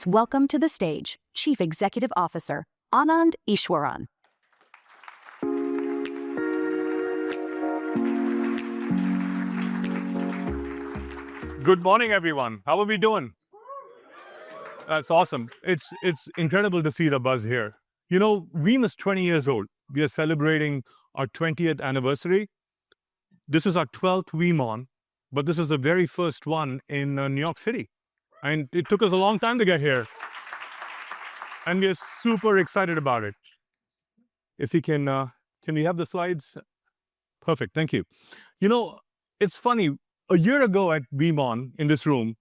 Let's welcome to the stage Chief Executive Officer Anand Ishwaran. Good morning, everyone. How are we doing? That's awesome. It's incredible to see the buzz here. You know, Veeam is 20 years old. We are celebrating our 20th anniversary. This is our 12th VeeamON, but this is the very first one in New York City. And it took us a long time to get here. And we are super excited about it. If we can we have the slides? Perfect, thank you. You know, it's funny, a year ago at VeeamON in this room,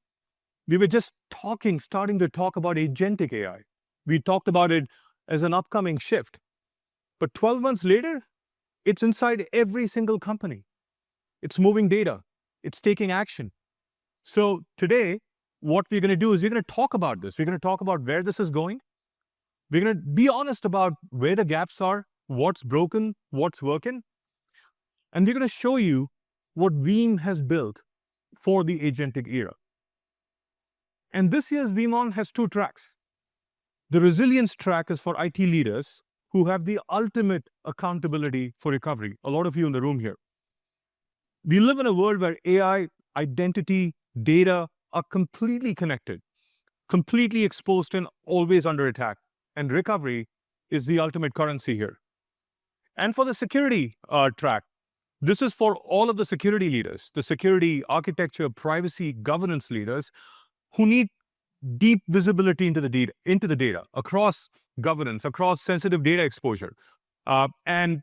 we were just starting to talk about agentic AI. We talked about it as an upcoming shift. But 12 months later, it's inside every single company. It's moving data. It's taking action. So today, what we're going to do is we're going to talk about this. We're going to talk about where this is going. We're going to be honest about where the gaps are, what's broken, what's working. And we're going to show you what Veeam has built for the agentic era. And this year's VeeamON has two tracks. The resilience track is for IT leaders who have the ultimate accountability for recovery. A lot of you in the room here. We live in a world where AI, identity, data are completely connected, completely exposed and always under attack. And recovery is the ultimate currency here. And for the security track, this is for all of the security leaders, the security, architecture, privacy, governance leaders who need deep visibility into the data across governance, across sensitive data exposure. And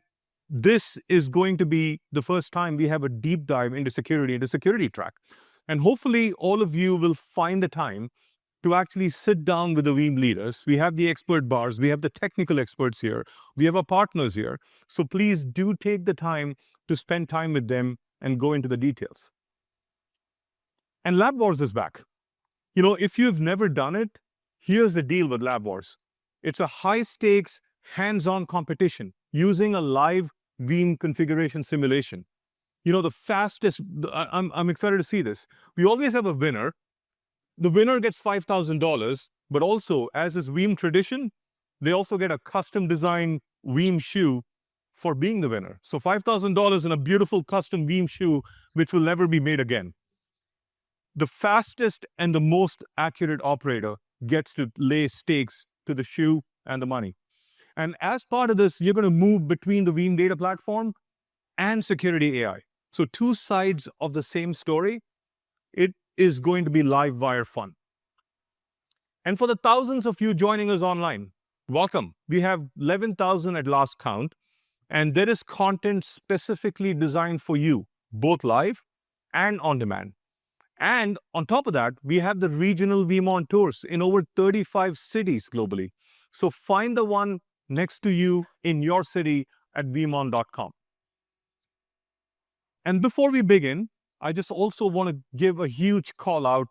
this is going to be the first time we have a deep dive into security track. And hopefully all of you will find the time to actually sit down with the Veeam leaders. We have the expert bars, we have the technical experts here, we have our partners here. So please do take the time to spend time with them and go into the details. And Lab Wars is back. You know, if you've never done it, here's the deal with Lab Wars. It's a high-stakes, hands-on competition using a live Veeam configuration simulation. You know, the fastest, I'm excited to see this. We always have a winner. The winner gets $5,000, but also, as is Veeam tradition, they also get a custom-designed Veeam shoe for being the winner. So $5,000 in a beautiful custom Veeam shoe, which will never be made again. The fastest and the most accurate operator gets to lay stakes to the shoe and the money. And as part of this, you're going to move between the Veeam data platform and security AI. So two sides of the same story. It is going to be live wire fun. And for the thousands of you joining us online, welcome. We have 11,000 at last count, and there is content specifically designed for you, both live and on demand. And on top of that, we have the regional VeeamON tours in over 35 cities globally. So find the one next to you in your city at veeamon.com. And before we begin, I just also want to give a huge call out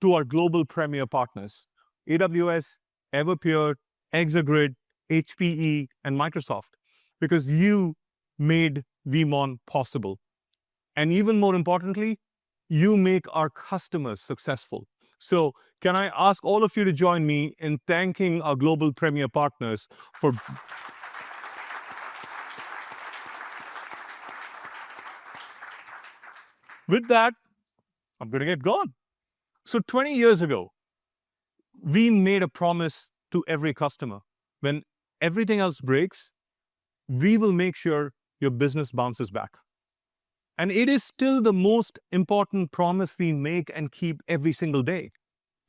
to our global premier partners, AWS, Everpure, Exagrid, HPE, and Microsoft, because you made VeeamON possible. And even more importantly, you make our customers successful. So can I ask all of you to join me in thanking our global premier partners for... With that, I'm going to get going. So 20 years ago, we made a promise to every customer. When everything else breaks, we will make sure your business bounces back. And it is still the most important promise we make and keep every single day.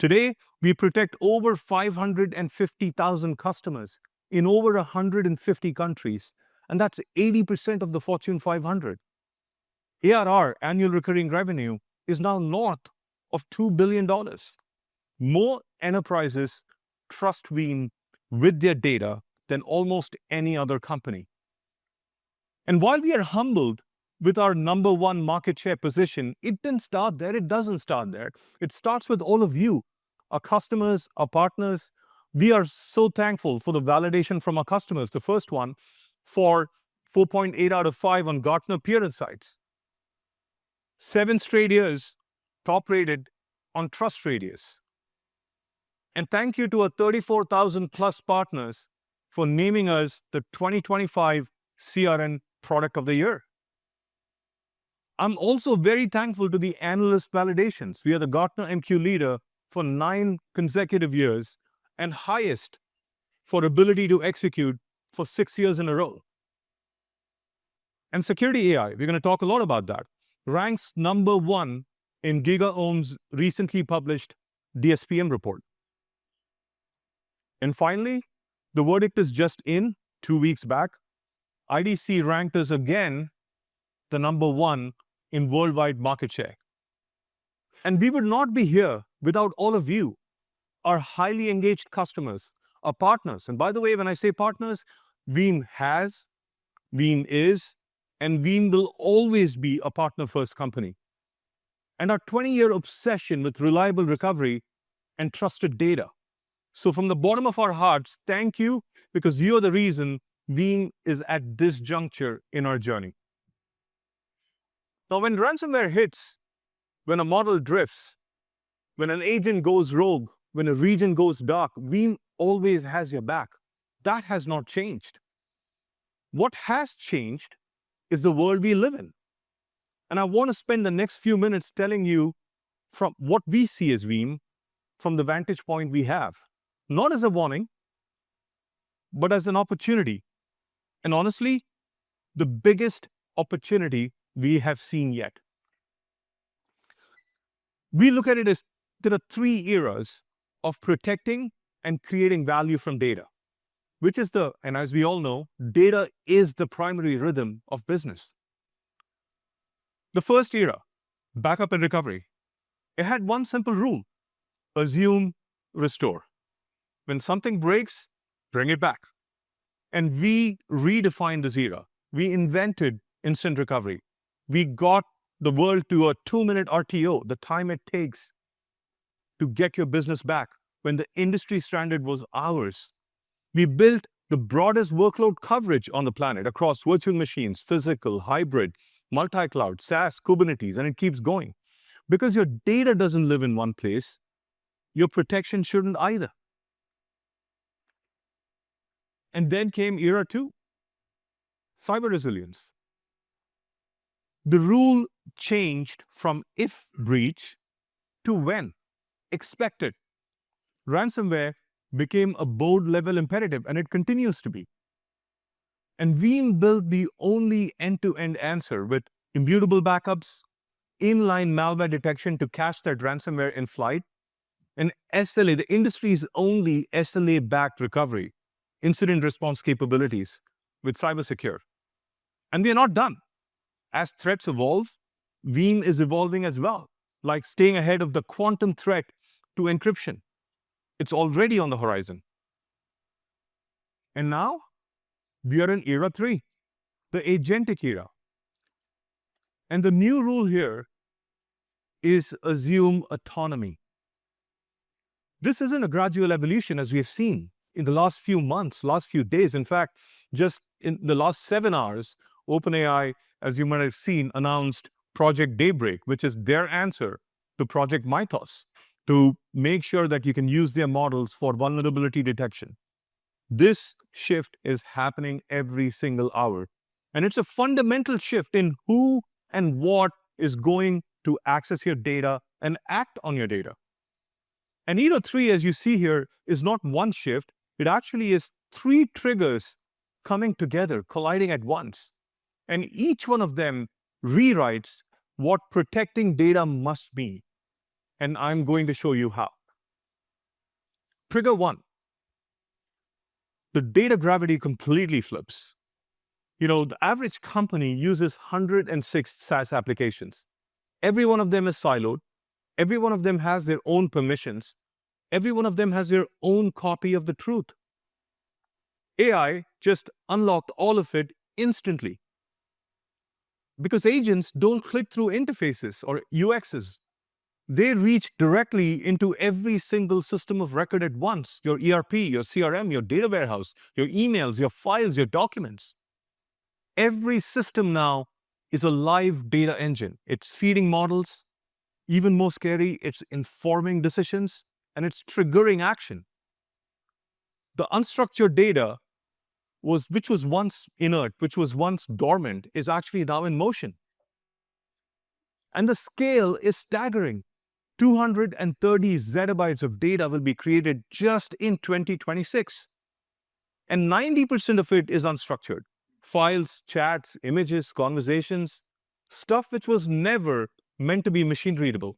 Today, we protect over 550,000 customers in over 150 countries, and that's 80% of the Fortune 500. ARR, annual recurring revenue, is now north of $2 billion. More enterprises trust Veeam with their data than almost any other company. And while we are humbled with our #1 market share position, it didn't start there. It doesn't start there. It starts with all of you, our customers, our partners. We are so thankful for the validation from our customers. The first one for 4.8 out of 5 on Gartner Peer Insights. 7 straight years top rated on Trust Radius. And thank you to our 34,000 plus partners for naming us the 2025 CRN Product of the Year. I'm also very thankful to the analyst validations. We are the Gartner MQ leader for 9 consecutive years and highest for ability to execute for 6 years in a row. And security AI, we're going to talk a lot about that, ranks number 1 in GigaOm's recently published DSPM report. And finally, the verdict is just in 2 weeks back. IDC ranked us again the number 1 in worldwide market share. And we would not be here without all of you, our highly engaged customers, our partners. And by the way, when I say partners, Veeam has, Veeam is, and Veeam will always be a partner-first company. And our 20-year obsession with reliable recovery and trusted data. So from the bottom of our hearts, thank you, because you are the reason Veeam is at this juncture in our journey. Now, when ransomware hits, when a model drifts, when an agent goes rogue, when a region goes dark, Veeam always has your back. That has not changed. What has changed is the world we live in. And I want to spend the next few minutes telling you from what we see as Veeam from the vantage point we have. Not as a warning, but as an opportunity. And honestly, the biggest opportunity we have seen yet. We look at it as there are 3 eras of protecting and creating value from data, which is and as we all know, data is the primary rhythm of business. The first era, backup and recovery, it had one simple rule: assume, restore. When something breaks, bring it back. And we redefined this era. We invented instant recovery. We got the world to a 2-minute RTO, the time it takes to get your business back, when the industry standard was hours. We built the broadest workload coverage on the planet across virtual machines, physical, hybrid, multi-cloud, SaaS, Kubernetes, and it keeps going. Because your data doesn't live in one place, your protection shouldn't either. And then came era 2, cyber resilience. The rule changed from if breach to when, expected. Ransomware became a board-level imperative, and it continues to be. And Veeam built the only end-to-end answer with immutable backups, inline malware detection to catch that ransomware in flight, and SLA, the industry's only SLA-backed recovery, incident response capabilities with CyberSecure. And we are not done. As threats evolve, Veeam is evolving as well, like staying ahead of the quantum threat to encryption. It's already on the horizon. And now, we are in era 3, the agentic era. And the new rule here is assume autonomy. This isn't a gradual evolution as we have seen in the last few months, last few days. In fact, just in the last 7 hours, OpenAI, as you might have seen, announced Project Daybreak, which is their answer to Project Mythos, to make sure that you can use their models for vulnerability detection. This shift is happening every single hour. And it's a fundamental shift in who and what is going to access your data and act on your data. And era 3, as you see here, is not one shift. It actually is 3 triggers coming together, colliding at once. And each one of them rewrites what protecting data must be. And I'm going to show you how. Trigger 1. The data gravity completely flips. The average company uses 106 SaaS applications. Every one of them is siloed. Every one of them has their own permissions. Every one of them has their own copy of the truth. AI just unlocked all of it instantly. Because agents don't click through interfaces or UXs. They reach directly into every single system of record at once: your ERP, your CRM, your data warehouse, your emails, your files, your documents. Every system now is a live data engine. It's feeding models. Even more scary, it's informing decisions. and it's triggering action. The unstructured data which was once inert, which was once dormant, is actually now in motion. And the scale is staggering. 230 zettabytes of data will be created just in 2026. And 90% of it is unstructured. Files, chats, images, conversations, stuff which was never meant to be machine readable.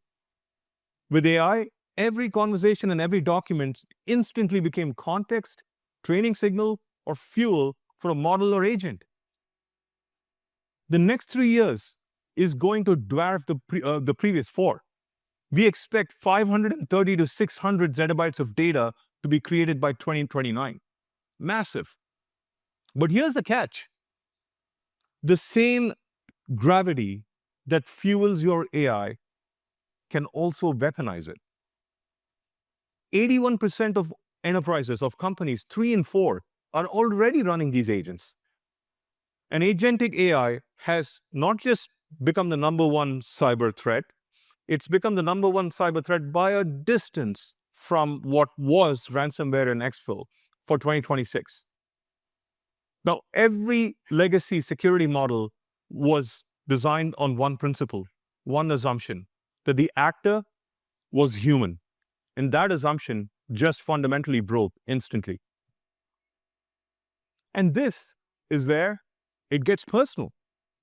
With AI, every conversation and every document instantly became context, training signal, or fuel for a model or agent. The next 3 years is going to dwarf the previous 4. We expect 530 to 600 zettabytes of data to be created by 2029. Massive. But here's the catch. The same gravity that fuels your AI can also weaponize it. 81% of enterprises, of companies, 3 in 4, are already running these agents. And agentic AI has not just become the number one cyber threat, it's become the number one cyber threat by a distance from what was ransomware and exfil for 2026. Now, every legacy security model was designed on one principle, one assumption, that the actor was human. And that assumption just fundamentally broke instantly. And this is where it gets personal,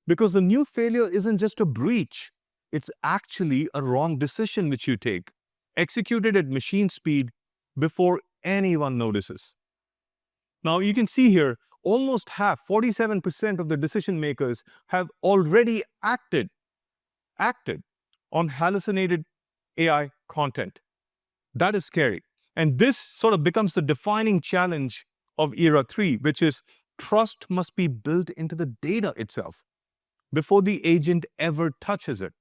because the new failure isn't just a breach. It's actually a wrong decision which you take, executed at machine speed before anyone notices. Now you can see here, almost half, 47% of the decision makers have already acted on hallucinated AI content. That is scary. And this sort of becomes the defining challenge of Era 3, which is trust must be built into the data itself before the agent ever touches it.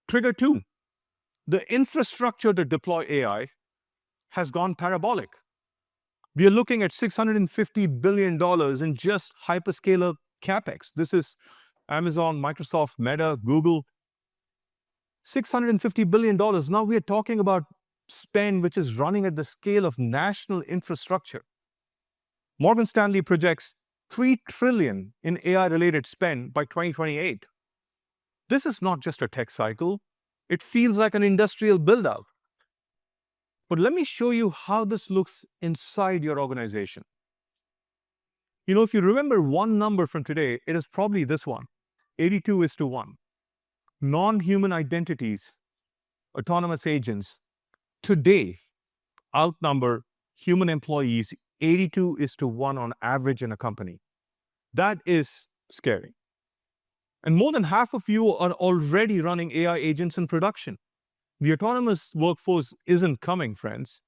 Trigger 2, the infrastructure to deploy AI has gone parabolic. We are looking at $650 billion in just hyperscaler capex. This is Amazon, Microsoft, Meta, Google. $650 billion. Now we are talking about spend which is running at the scale of national infrastructure. Morgan Stanley projects $3 trillion in AI-related spend by 2028. This is not just a tech cycle. It feels like an industrial build-out. But let me show you how this looks inside your organization. You know, if you remember one number from today, it is probably this one, 82:1. Non-human identities, autonomous agents, today outnumber human employees 82:1 on average in a company. That is scary. And more than half of you are already running AI agents in production. The autonomous workforce isn't coming, friends.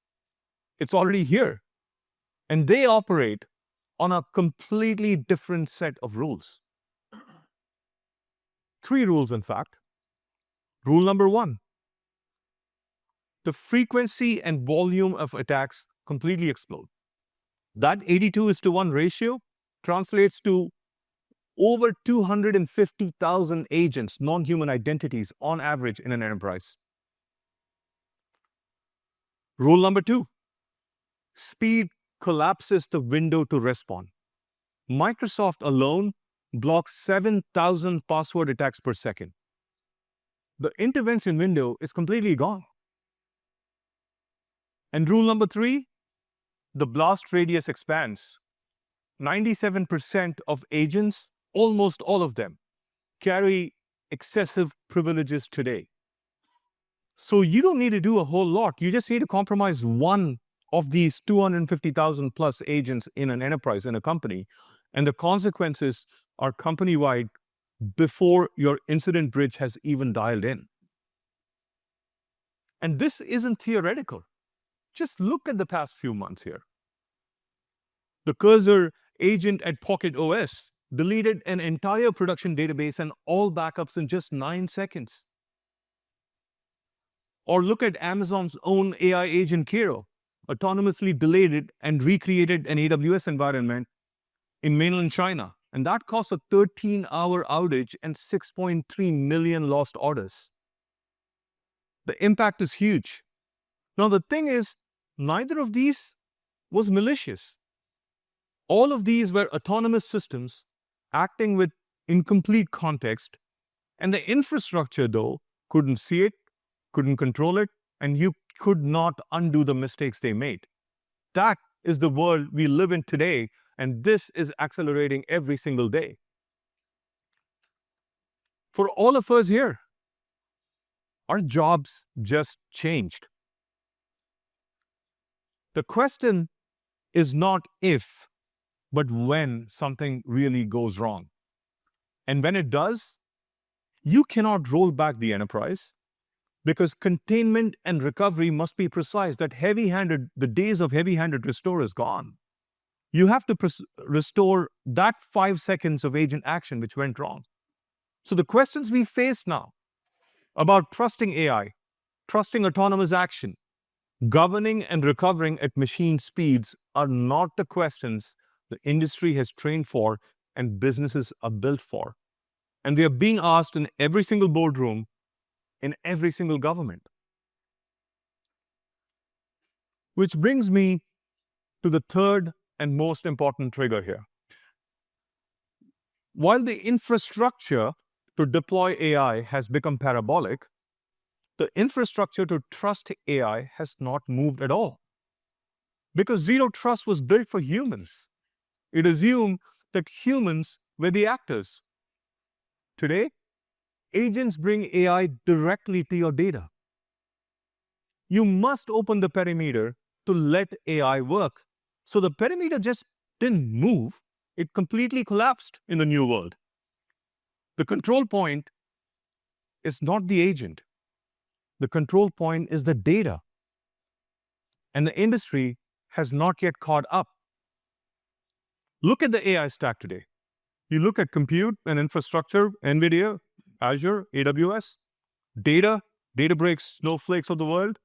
It's already here. And they operate on a completely different set of rules. 3 rules, in fact. Rule number 1, the frequency and volume of attacks completely explode. That 82:1 ratio translates to over 250,000 agents, non-human identities on average in an enterprise. Rule number 2, speed collapses the window to respond. Microsoft alone blocks 7,000 password attacks per second. The intervention window is completely gone. And rule number 3, the blast radius expands. 97% of agents, almost all of them, carry excessive privileges today. So you don't need to do a whole lot. You just need to compromise one of these 250,000 plus agents in an enterprise, in a company, and the consequences are company-wide before your incident bridge has even dialed in. And this isn't theoretical. Just look at the past few months here. The Cursor agent at Pocket OS deleted an entire production database and all backups in just 9 seconds. Or look at Amazon's own AI agent Kiro, autonomously deleted and recreated an AWS environment in mainland China. And that cost a 13-hour outage and 6.3 million lost orders. the impact is huge. Now, the thing is, neither of these was malicious. All of these were autonomous systems acting with incomplete context, and the infrastructure, though, couldn't see it, couldn't control it, and you could not undo the mistakes they made. That is the world we live in today, and this is accelerating every single day. For all of us here, our jobs just changed. The question is not if, but when something really goes wrong. And when it does, you cannot roll back the enterprise because containment and recovery must be precise. The days of heavy-handed restore is gone. You have to restore that 5 seconds of agent action which went wrong. So the questions we face now about trusting AI, trusting autonomous action, governing and recovering at machine speeds are not the questions the industry has trained for and businesses are built for. And they are being asked in every single boardroom, in every single government. Which brings me to the third and most important trigger here. While the infrastructure to deploy AI has become parabolic, the infrastructure to trust AI has not moved at all. Because zero trust was built for humans. It assumed that humans were the actors. Today, agents bring AI directly to your data. You must open the perimeter to let AI work. So the perimeter just didn't move, it completely collapsed in the new world. The control point is not the agent. The control point is the data. And the industry has not yet caught up. Look at the AI stack today. You look at compute and infrastructure, NVIDIA, Azure, AWS, data, Databricks, Snowflakes of the world.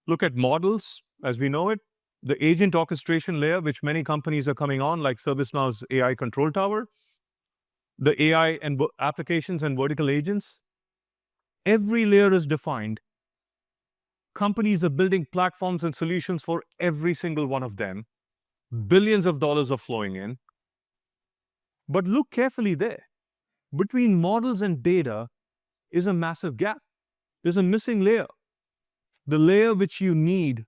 Look at models as we know it, the agent orchestration layer, which many companies are coming on, like ServiceNow's AI Control Tower, the AI and applications and vertical agents. Every layer is defined. Companies are building platforms and solutions for every single one of them. Billions of dollars are flowing in. But look carefully there. Between models and data is a massive gap. There's a missing layer. The layer which you need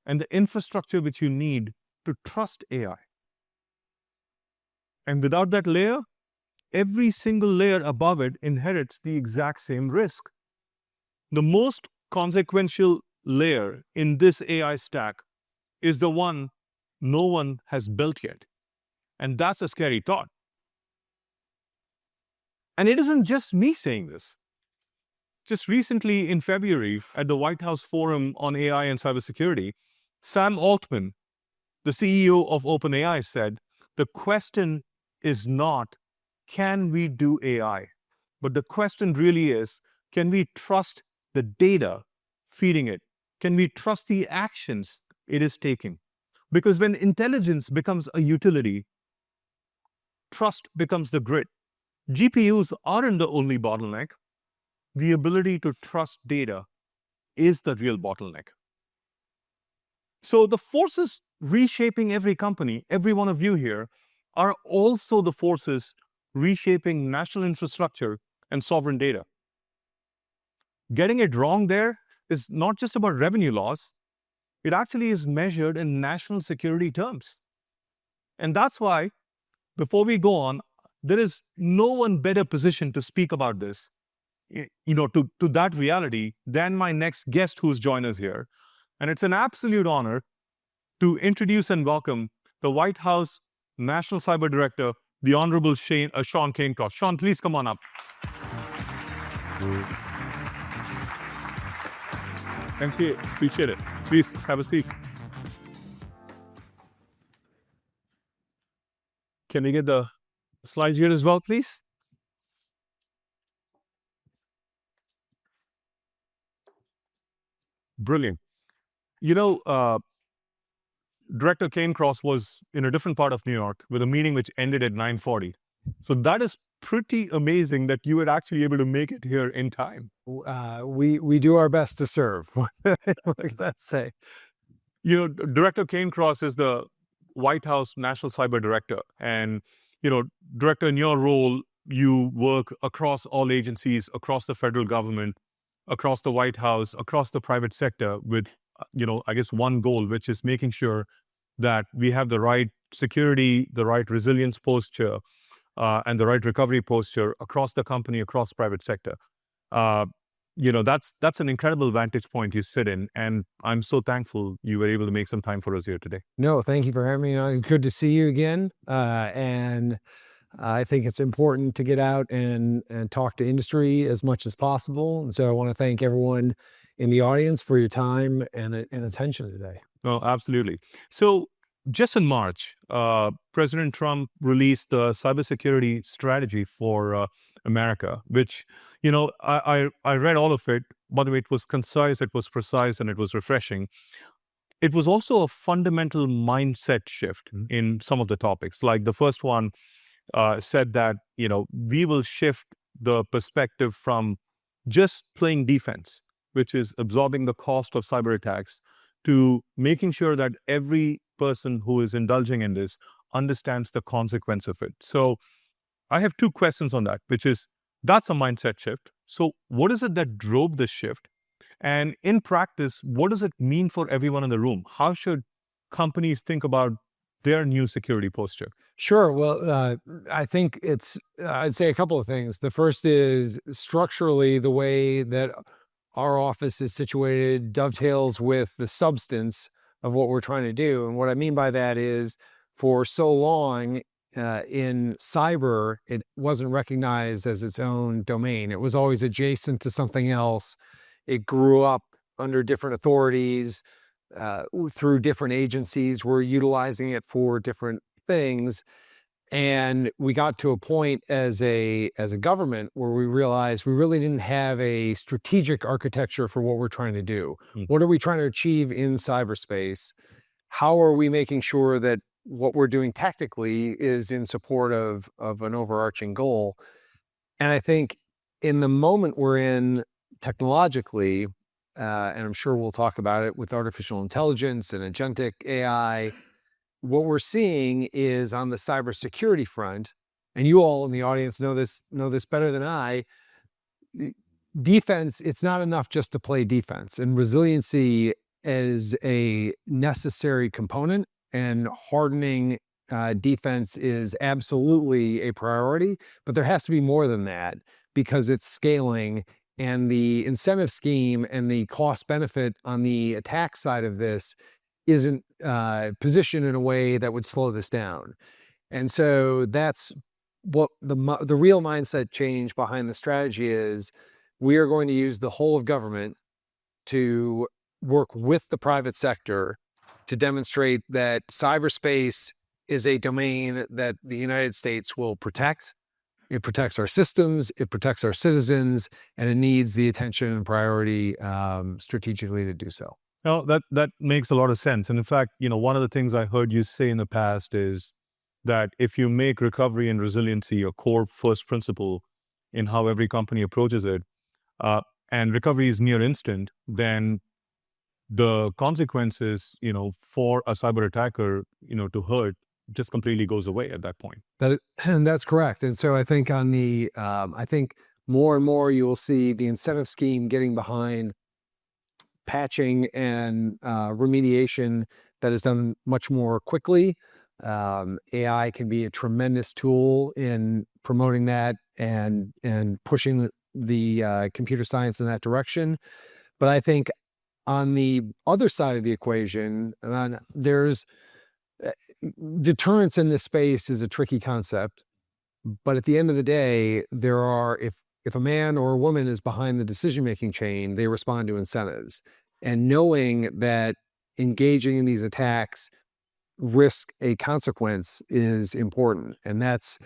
and the infrastructure which you need to trust AI. And without that layer, every single layer above it inherits the exact same risk. The most consequential layer in this AI stack is the one no one has built yet. And that's a scary thought. And it isn't just me saying this. Just recently in February at the White House Forum on AI and Cybersecurity, Sam Altman, the CEO of OpenAI, said, the question is not, can we do AI? But the question really is, can we trust the data feeding it? Can we trust the actions it is taking? Because when intelligence becomes a utility, trust becomes the grid. GPUs aren't the only bottleneck. The ability to trust data is the real bottleneck. So the forces reshaping every company, every one of you here, are also the forces reshaping national infrastructure and sovereign data. Getting it wrong there is not just about revenue loss. It actually is measured in national security terms. And that's why, before we go on, there is no one better positioned to speak about this, to that reality than my next guest who's joined us here. And it's an absolute honor to introduce and welcome the White House National Cyber Director, the Honorable Sean Cairncross. Sean, please come on up. Thank you. Appreciate it. Please have a seat. Can we get the slides here as well, please? Brilliant. Director Cairncross was in a different part of New York with a meeting which ended at 9:40. So that is pretty amazing that you were actually able to make it here in time. We do our best to serve. What can I say? You know, Director Kane Cross is the White House National Cyber Director. And, you know, Director, in your role, you work across all agencies, across the federal government, across the White House, across the private sector with, I guess one goal, which is making sure that we have the right security, the right resilience posture, and the right recovery posture across the company, across private sector. That's an incredible vantage point you sit in, and I'm so thankful you were able to make some time for us here today. No, thank you for having me on. It's good to see you again. And I think it's important to get out and talk to industry as much as possible. And so I want to thank everyone in the audience for your time and attention today. Oh, absolutely. So just in March, President Trump released the cybersecurity strategy for America, which, I read all of it. By the way, it was concise, it was precise, and it was refreshing. It was also a fundamental mindset shift in some of the topics. Like the first one said that, we will shift the perspective from just playing defense, which is absorbing the cost of cyber attacks, to making sure that every person who is indulging in this understands the consequence of it. So I have two questions on that, which is, that's a mindset shift. So what is it that drove this shift? And in practice, what does it mean for everyone in the room? How should companies think about their new security posture? Sure. Well, I think I'd say a couple of things. The first is structurally, the way that our office is situated dovetails with the substance of what we're trying to do. And what I mean by that is, for so long in cyber, it wasn't recognized as its own domain. It was always adjacent to something else. It grew up under different authorities, through different agencies. We're utilizing it for different things. And we got to a point as a government where we realized we really didn't have a strategic architecture for what we're trying to do. What are we trying to achieve in cyberspace? How are we making sure that what we're doing tactically is in support of an overarching goal? And I think in the moment we're in technologically, and I'm sure we'll talk about it with artificial intelligence and agentic AI, what we're seeing is on the cybersecurity front, and you all in the audience know this better than I, defense, it's not enough just to play defense. And resiliency is a necessary component, and hardening defense is absolutely a priority, but there has to be more than that, because it's scaling, and the incentive scheme and the cost benefit on the attack side of this isn't positioned in a way that would slow this down. And so that's what the real mindset change behind the strategy is. We are going to use the whole of government to work with the private sector to demonstrate that cyberspace is a domain that the United States will protect. It protects our systems, it protects our citizens, and it needs the attention and priority strategically to do so. No, that makes a lot of sense. And in fact, one of the things I heard you say in the past is that if you make recovery and resiliency a core first principle in how every company approaches it, and recovery is near instant, then the consequences, for a cyber attacker, to hurt just completely goes away at that point. And that's correct. And so I think I think more and more you will see the incentive scheme getting behind patching and remediation that is done much more quickly. AI can be a tremendous tool in promoting that and pushing the computer science in that direction. But I think on the other side of the equation, there's deterrence in this space is a tricky concept. But at the end of the day, if a man or a woman is behind the decision-making chain, they respond to incentives. And knowing that engaging in these attacks risk a consequence is important. And that's,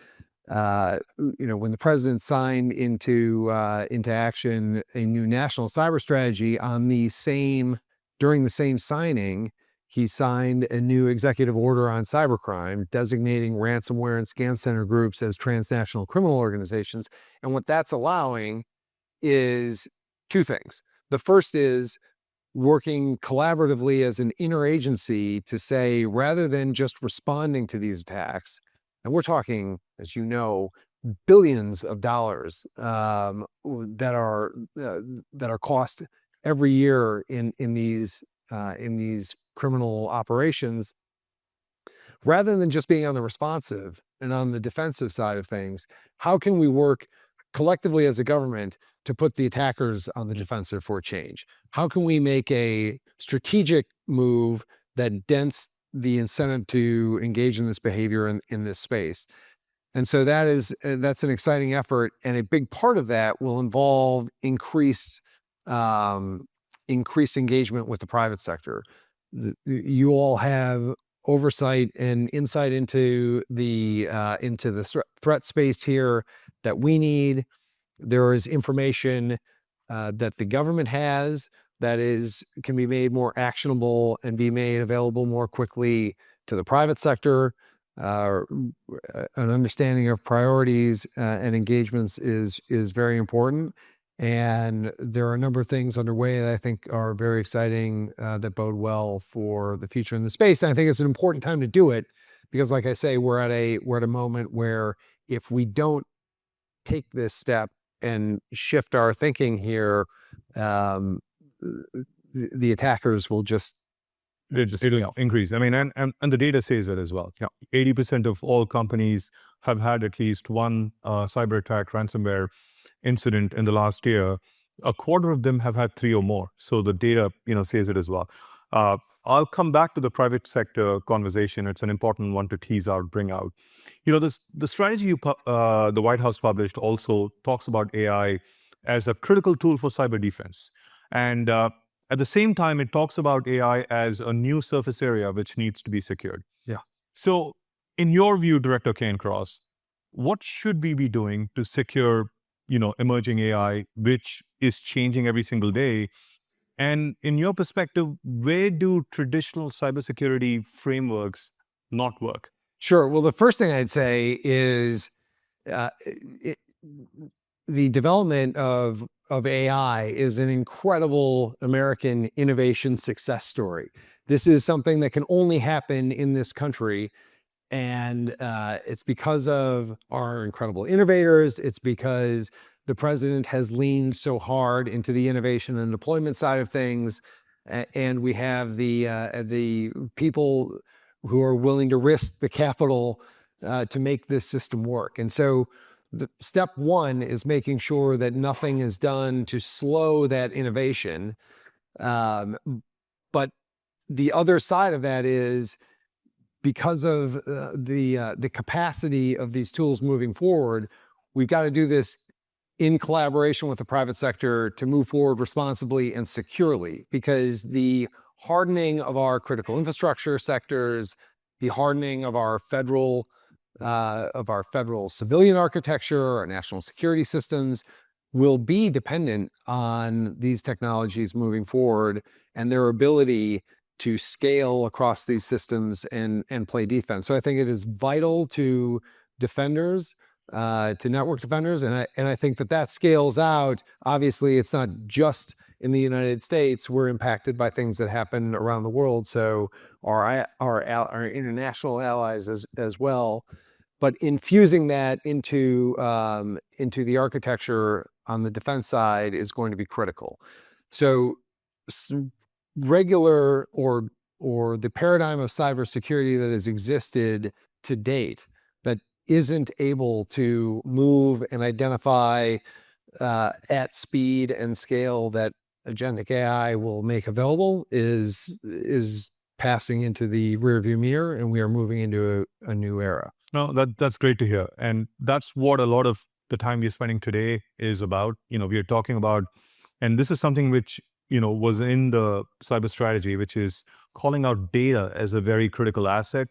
when the president signed into action a new national cyber strategy during the same signing, he signed a new executive order on cybercrime, designating ransomware and scan center groups as transnational criminal organizations. And what that's allowing is two things. The first is working collaboratively as an interagency to say, rather than just responding to these attacks, and we're talking, as you know, billions of dollars that are cost every year in these criminal operations, rather than just being on the responsive and on the defensive side of things, how can we work collectively as a government to put the attackers on the defensive for change? How can we make a strategic move that dents the incentive to engage in this behavior in this space? And so that's an exciting effort, and a big part of that will involve increased engagement with the private sector. You all have oversight and insight into the threat space here that we need. There is information that the government has that can be made more actionable and be made available more quickly to the private sector. An understanding of priorities and engagements is very important. And there are a number of things underway that I think are very exciting that bode well for the future in the space. And I think it's an important time to do it because, like I say, we're at a moment where if we don't take this step and shift our thinking here, the attackers will it'll increase. I mean, and the data says it as well. 80% of all companies have had at least one cyber attack, ransomware incident in the last year. A quarter of them have had 3 or more. So the data, says it as well. I'll come back to the private sector conversation. It's an important one to tease out, bring out. The strategy the White House published also talks about AI as a critical tool for cyber defense. And at the same time, it talks about AI as a new surface area which needs to be secured. Yeah. So in your view, Director Cairncross, what should we be doing to secure emerging AI, which is changing every single day? And in your perspective, where do traditional cybersecurity frameworks not work? Sure. Well, the first thing I'd say is the development of AI is an incredible American innovation success story. This is something that can only happen in this country. And it's because of our incredible innovators. It's because the president has leaned so hard into the innovation and deployment side of things. And we have the people who are willing to risk the capital to make this system work. And so the step one is making sure that nothing is done to slow that innovation. But the other side of that is, because of the capacity of these tools moving forward, we've got to do this in collaboration with the private sector to move forward responsibly and securely, because the hardening of our critical infrastructure sectors, the hardening of our federal civilian architecture, our national security systems, will be dependent on these technologies moving forward and their ability to scale across these systems and play defense. So I think it is vital to defenders, to network defenders, and I think that scales out. Obviously, it's not just in the United States. We're impacted by things that happen around the world, so our international allies as well. But infusing that into the architecture on the defense side is going to be critical. So regular or the paradigm of cybersecurity that has existed to date that isn't able to move and identify at speed and scale that agentic AI will make available is passing into the rearview mirror, and we are moving into a new era. No, that's great to hear. And that's what a lot of the time we're spending today is about. We are talking about, and this is something which, was in the cyber strategy, which is calling out data as a very critical asset.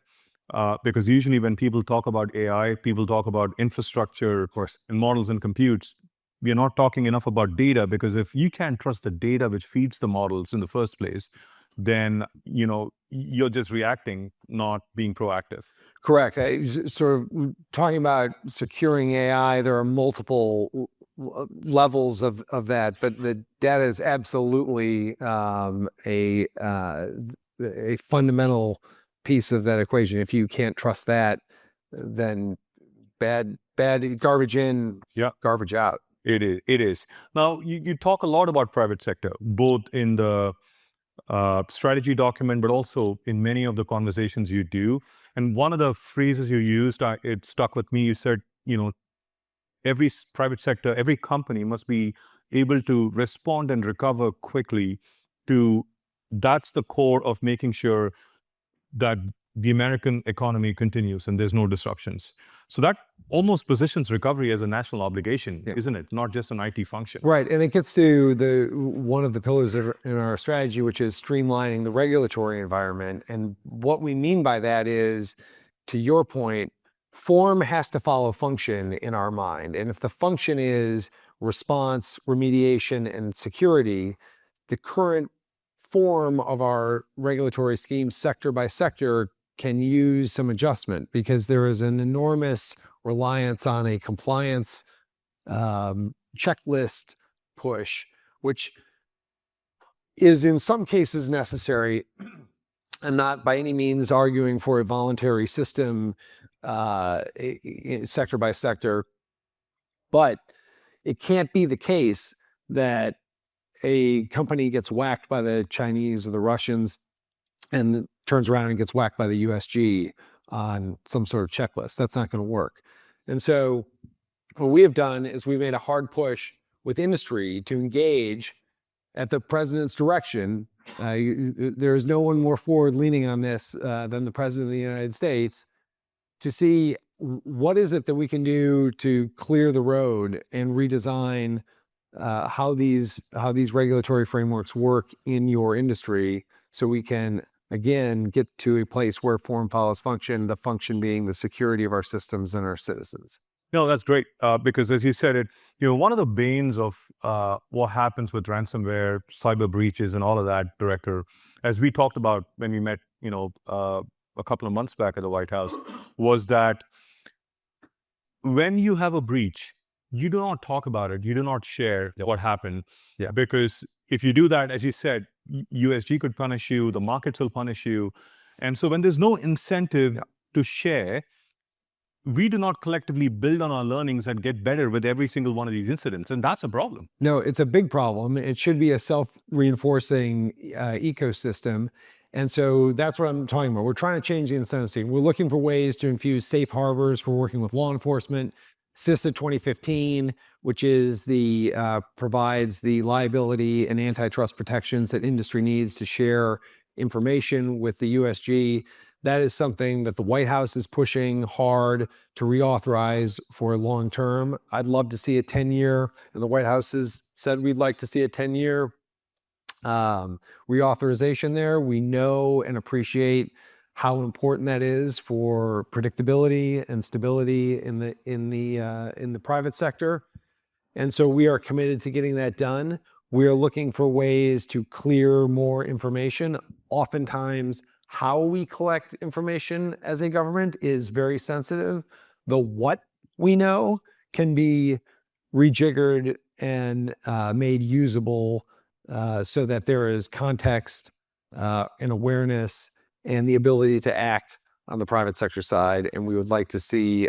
Because usually when people talk about AI, people talk about infrastructure, of course, and models and computes. We are not talking enough about data, because if you can't trust the data which feeds the models in the first place, then you're just reacting, not being proactive. Correct. Sort of talking about securing AI, there are multiple levels of that, but the data is absolutely a fundamental piece of that equation. If you can't trust that, then bad garbage in, garbage out. It is. Now, you talk a lot about private sector, both in the strategy document, but also in many of the conversations you do. And one of the phrases you used, it stuck with me. You said, every private sector, every company must be able to respond and recover quickly that's the core of making sure that the American economy continues and there's no disruptions. So that almost positions recovery as a national obligation, isn't it? Not just an IT function. Right, and it gets to one of the pillars in our strategy, which is streamlining the regulatory environment. And what we mean by that is, to your point, form has to follow function in our mind. And if the function is response, remediation, and security, the current form of our regulatory scheme, sector by sector, can use some adjustment, because there is an enormous reliance on a compliance checklist push, which is in some cases necessary. I'm not by any means arguing for a voluntary system sector by sector, but it can't be the case that a company gets whacked by the Chinese or the Russians and turns around and gets whacked by the USG on some sort of checklist. That's not going to work. And so what we have done is we made a hard push with industry to engage at the president's direction. There is no one more forward-leaning on this than the president of the United States, to see what is it that we can do to clear the road and redesign how these regulatory frameworks work in your industry, so we can again get to a place where form follows function, the function being the security of our systems and our citizens. No, that's great, because as you said it, one of the banes of what happens with ransomware, cyber breaches, and all of that, Director, as we talked about when we met, a couple of months back at the White House, was that when you have a breach, you do not talk about it. You do not share what happened, because if you do that, as you said, USG could punish you, the markets will punish you, and so when there's no incentive to share, we do not collectively build on our learnings and get better with every single one of these incidents. And that's a problem. No, it's a big problem. It should be a self-reinforcing ecosystem. And so that's what I'm talking about. We're trying to change the incentive scheme. We're looking for ways to infuse safe harbors for working with law enforcement. CISA 2015, which is provides the liability and antitrust protections that industry needs to share information with the USG. That is something that the White House is pushing hard to reauthorize for long term. I'd love to see a 10-year, and the White House has said we'd like to see a 10-year reauthorization there. We know and appreciate how important that is for predictability and stability in the private sector. And so we are committed to getting that done. We are looking for ways to clear more information. Oftentimes, how we collect information as a government is very sensitive. The what we know can be rejiggered and made usable so that there is context and awareness and the ability to act on the private sector side. And we would like to see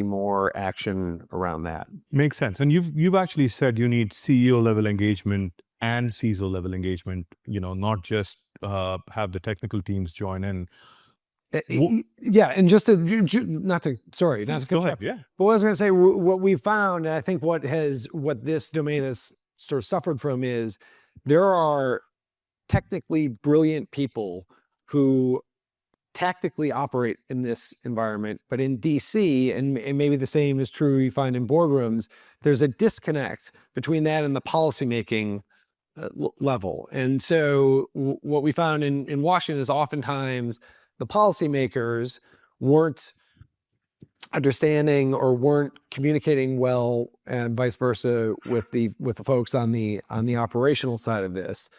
more action around that. Makes sense. And you've actually said you need CEO level engagement and CISO level engagement, not just have the technical teams join in. Yeah, and just to not to go ahead. Yeah. But what I was going to say, what we found, and I think what this domain has sort of suffered from, is there are technically brilliant people who tactically operate in this environment, but in DC, and maybe the same is true you find in boardrooms, there's a disconnect between that and the policymaking level. And so what we found in Washington is oftentimes the policymakers weren't understanding or weren't communicating well, and vice versa with the folks on the operational side of this.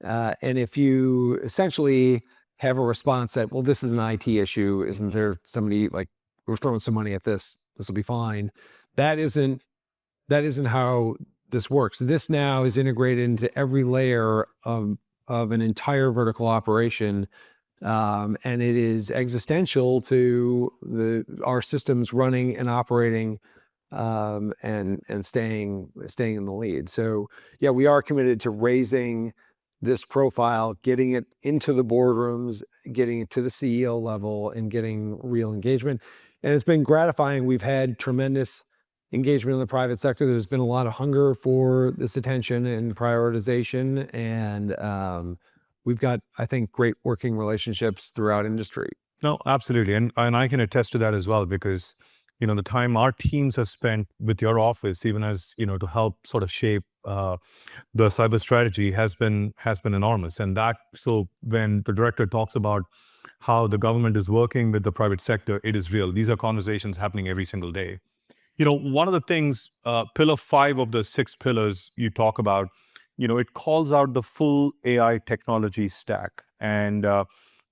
And if you essentially have a response that, well, this is an IT issue, isn't there somebody like, we're throwing some money at this will be fine. That isn't how this works. This now is integrated into every layer of an entire vertical operation. And it is existential to our systems running and operating, and staying in the lead. So yeah, we are committed to raising this profile, getting it into the boardrooms, getting it to the CEO level, and getting real engagement. And it's been gratifying. We've had tremendous engagement in the private sector. There's been a lot of hunger for this attention and prioritization, and we've got, I think, great working relationships throughout industry. No, absolutely. And I can attest to that as well, because, the time our teams have spent with your office, even as, to help sort of shape the cyber strategy has been enormous. And so when the director talks about how the government is working with the private sector, it is real. These are conversations happening every single day. One of the things, pillar 5 of the 6 pillars you talk about, it calls out the full AI technology stack and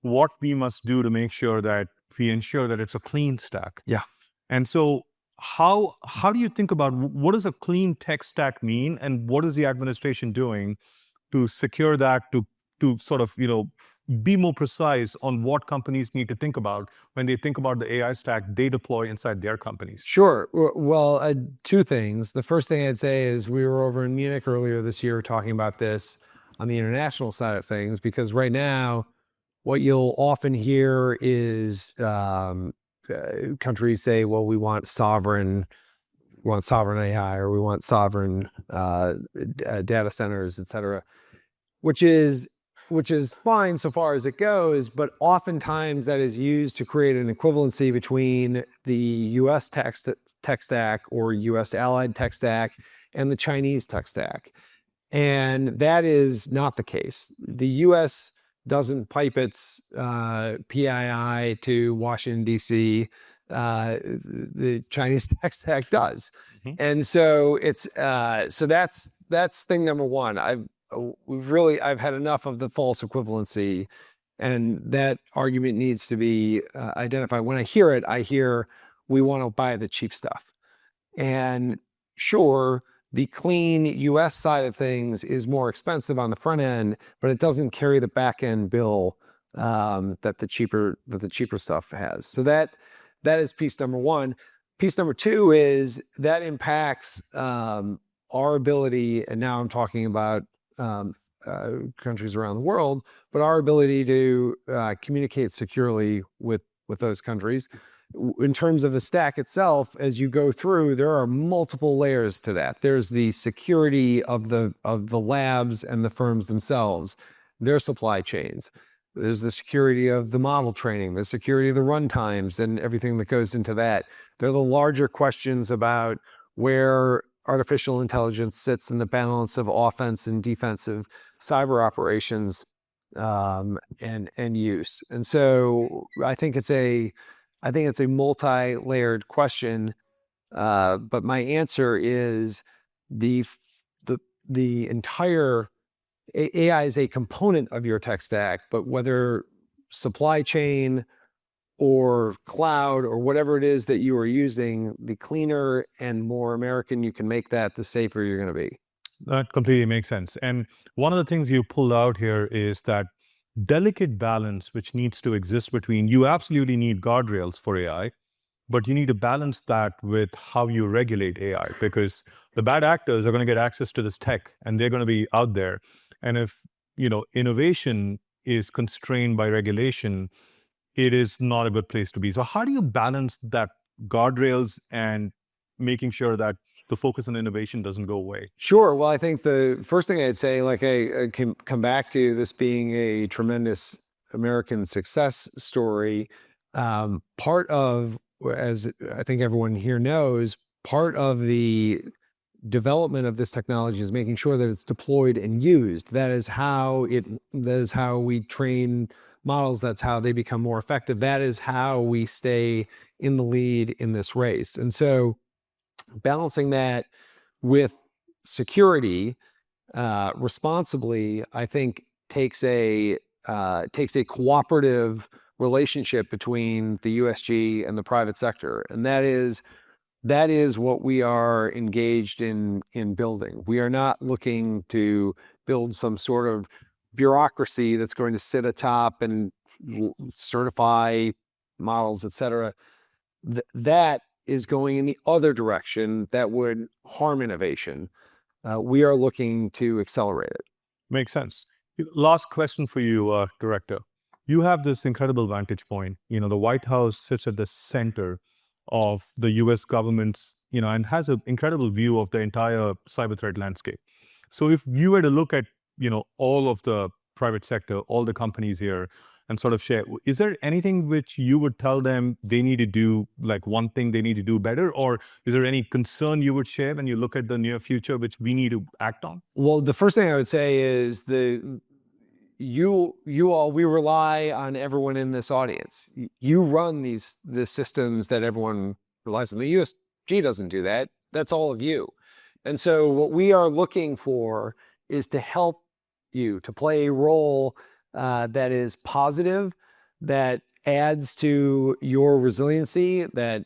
what we must do to make sure that we ensure that it's a clean stack. Yeah. And so how do you think about what does a clean tech stack mean, and what is the administration doing to secure that, to sort of, be more precise on what companies need to think about when they think about the AI stack they deploy inside their companies? Sure. Well, 2 things. The first thing I'd say is we were over in Munich earlier this year talking about this on the international side of things, because right now what you'll often hear is countries say, well, we want sovereign AI, or we want sovereign data centers, et cetera, which is fine so far as it goes, but oftentimes that is used to create an equivalency between the US tech stack or US allied tech stack and the Chinese tech stack. And that is not the case. The US doesn't pipe its PII to Washington, D.C. The Chinese tech stack does. Mm-hmm. And so it's so that's thing number one. I've had enough of the false equivalency, and that argument needs to be identified. When I hear it, I hear we want to buy the cheap stuff. And sure, the clean US side of things is more expensive on the front end, but it doesn't carry the back end bill that the cheaper stuff has. So that is piece number one. Piece number two is that impacts our ability, and now I'm talking about countries around the world, but our ability to communicate securely with those countries. In terms of the stack itself, as you go through, there are multiple layers to that. There's the security of the labs and the firms themselves, their supply chains. There's the security of the model training, the security of the runtimes, and everything that goes into that. There are the larger questions about where artificial intelligence sits in the balance of offense and defensive cyber operations, and use. And so I think it's a multi-layered question, but my answer is the entire AI is a component of your tech stack, but whether supply chain or cloud or whatever it is that you are using, the cleaner and more American you can make that, the safer you're going to be. That completely makes sense. And one of the things you pulled out here is that delicate balance which needs to exist between, you absolutely need guardrails for AI, but you need to balance that with how you regulate AI, because the bad actors are going to get access to this tech and they're going to be out there. And if, innovation is constrained by regulation, it is not a good place to be. So how do you balance that guardrails and making sure that the focus on innovation doesn't go away? Sure. Well, I think the first thing I'd say, like I can come back to this being a tremendous American success story. Part of, as I think everyone here knows, part of the development of this technology is making sure that it's deployed and used. That is how we train models. That's how they become more effective. That is how we stay in the lead in this race. And so balancing that with security responsibly, I think, takes a cooperative relationship between the USG and the private sector, and that is what we are engaged in building. We are not looking to build some sort of bureaucracy that's going to sit atop and certify models, et cetera. That is going in the other direction that would harm innovation. We are looking to accelerate it. Makes sense. Last question for you, Director. You have this incredible vantage point. The White House sits at the center of the US government's, and has an incredible view of the entire cyber threat landscape. So if you were to look at, all of the private sector, all the companies here, and sort of share, is there anything which you would tell them they need to do, like one thing they need to do better? Or is there any concern you would share when you look at the near future, which we need to act on? Well, the first thing I would say is you all, we rely on everyone in this audience. You run the systems that everyone relies on. The USG doesn't do that. That's all of you. And so what we are looking for is to help you, to play a role that is positive, that adds to your resiliency, that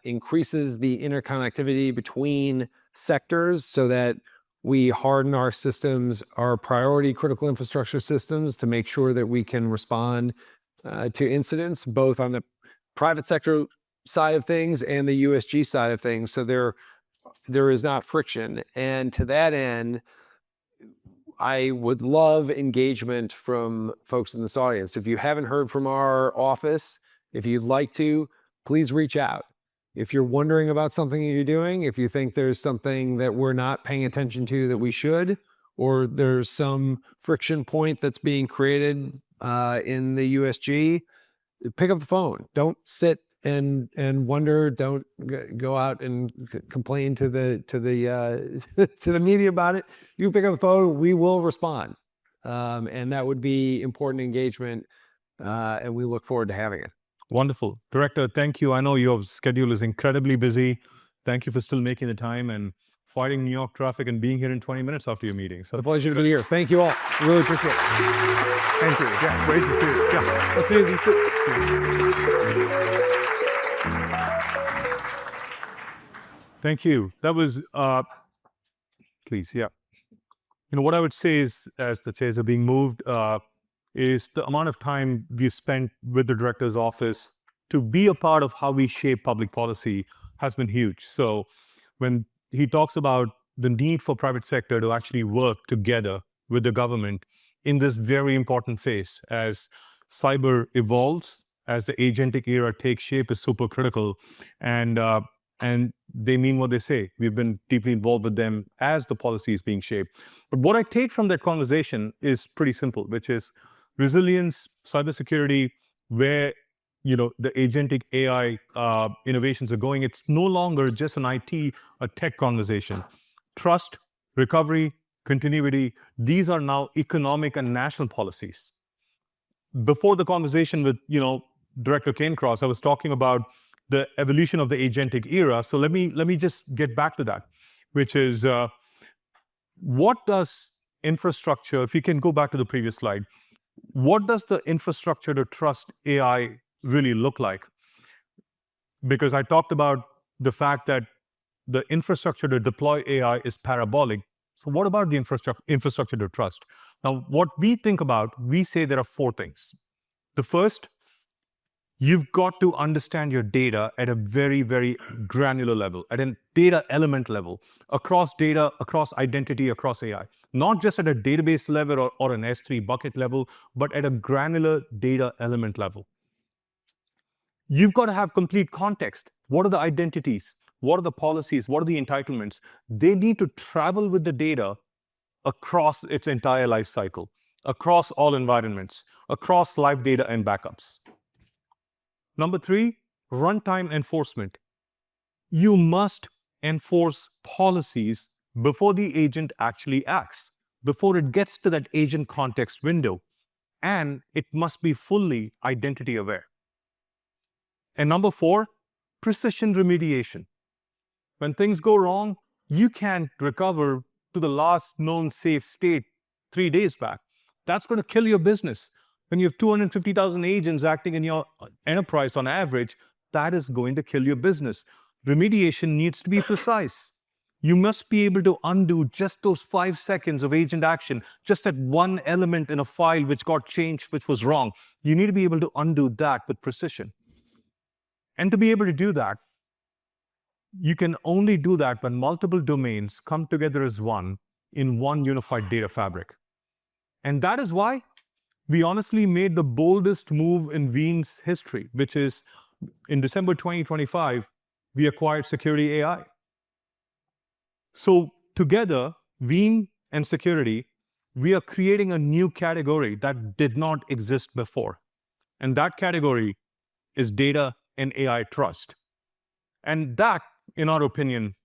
increases the interconnectivity between sectors so that we harden our systems, our priority critical infrastructure systems, to make sure that we can respond to incidents, both on the private sector side of things and the USG side of things. So there is not friction. And to that end, I would love engagement from folks in this audience. If you haven't heard from our office, if you'd like to, please reach out. If you're wondering about something you're doing, if you think there's something that we're not paying attention to that we should, or there's some friction point that's being created in the USG, pick up the phone. Don't sit and wonder. Don't go out and complain to the to the media about it. You pick up the phone, we will respond, and that would be important engagement, and we look forward to having it. Wonderful. Director, thank you. I know your schedule is incredibly busy. Thank you for still making the time and fighting New York traffic and being here in 20 minutes after your meeting. So it's a pleasure to be here. Thank you all. Really appreciate it. Thank you. Yeah, great to see you. Yeah, let's see you. Thank you. That was, please, yeah. What I would say is, as the chairs are being moved, is the amount of time we've spent with the director's office to be a part of how we shape public policy has been huge. So when he talks about the need for private sector to actually work together with the government in this very important phase as cyber evolves, as the agentic era takes shape, is super critical. And they mean what they say. We've been deeply involved with them as the policy is being shaped. But what I take from that conversation is pretty simple, which is resilience, cybersecurity, where the agentic AI innovations are going. It's no longer just an IT, a tech conversation. Trust, recovery, continuity, these are now economic and national policies. Before the conversation with Director Cairncross, I was talking about the evolution of the agentic era. So let me just get back to that, which is what does infrastructure, if you can go back to the previous slide, what does the infrastructure to trust AI really look like? Because I talked about the fact that the infrastructure to deploy AI is parabolic. So what about the infrastructure to trust? Now, what we think about, we say there are four things. The first, you've got to understand your data at a very, very granular level, at a data element level, across data, across identity, across AI. Not just at a database level or an S3 bucket level, but at a granular data element level. You've got to have complete context. What are the identities? What are the policies? What are the entitlements? They need to travel with the data across its entire life cycle, across all environments, across live data and backups. Number three, runtime enforcement. You must enforce policies before the agent actually acts, before it gets to that agent context window, and it must be fully identity aware. And number four, precision remediation. When things go wrong, you can't recover to the last known safe state 3 days back. That's going to kill your business. When you have 250,000 agents acting in your enterprise on average, that is going to kill your business. Remediation needs to be precise. You must be able to undo just those 5 seconds of agent action, just that one element in a file which got changed, which was wrong. You need to be able to undo that with precision. And to be able to do that, you can only do that when multiple domains come together as one in one unified data fabric. And that is why we honestly made the boldest move in Veeam's history, which is in December 2025, we acquired Security AI. So together, Veeam and security, we are creating a new category that did not exist before. And that category is data and AI trust. And that, in our opinion,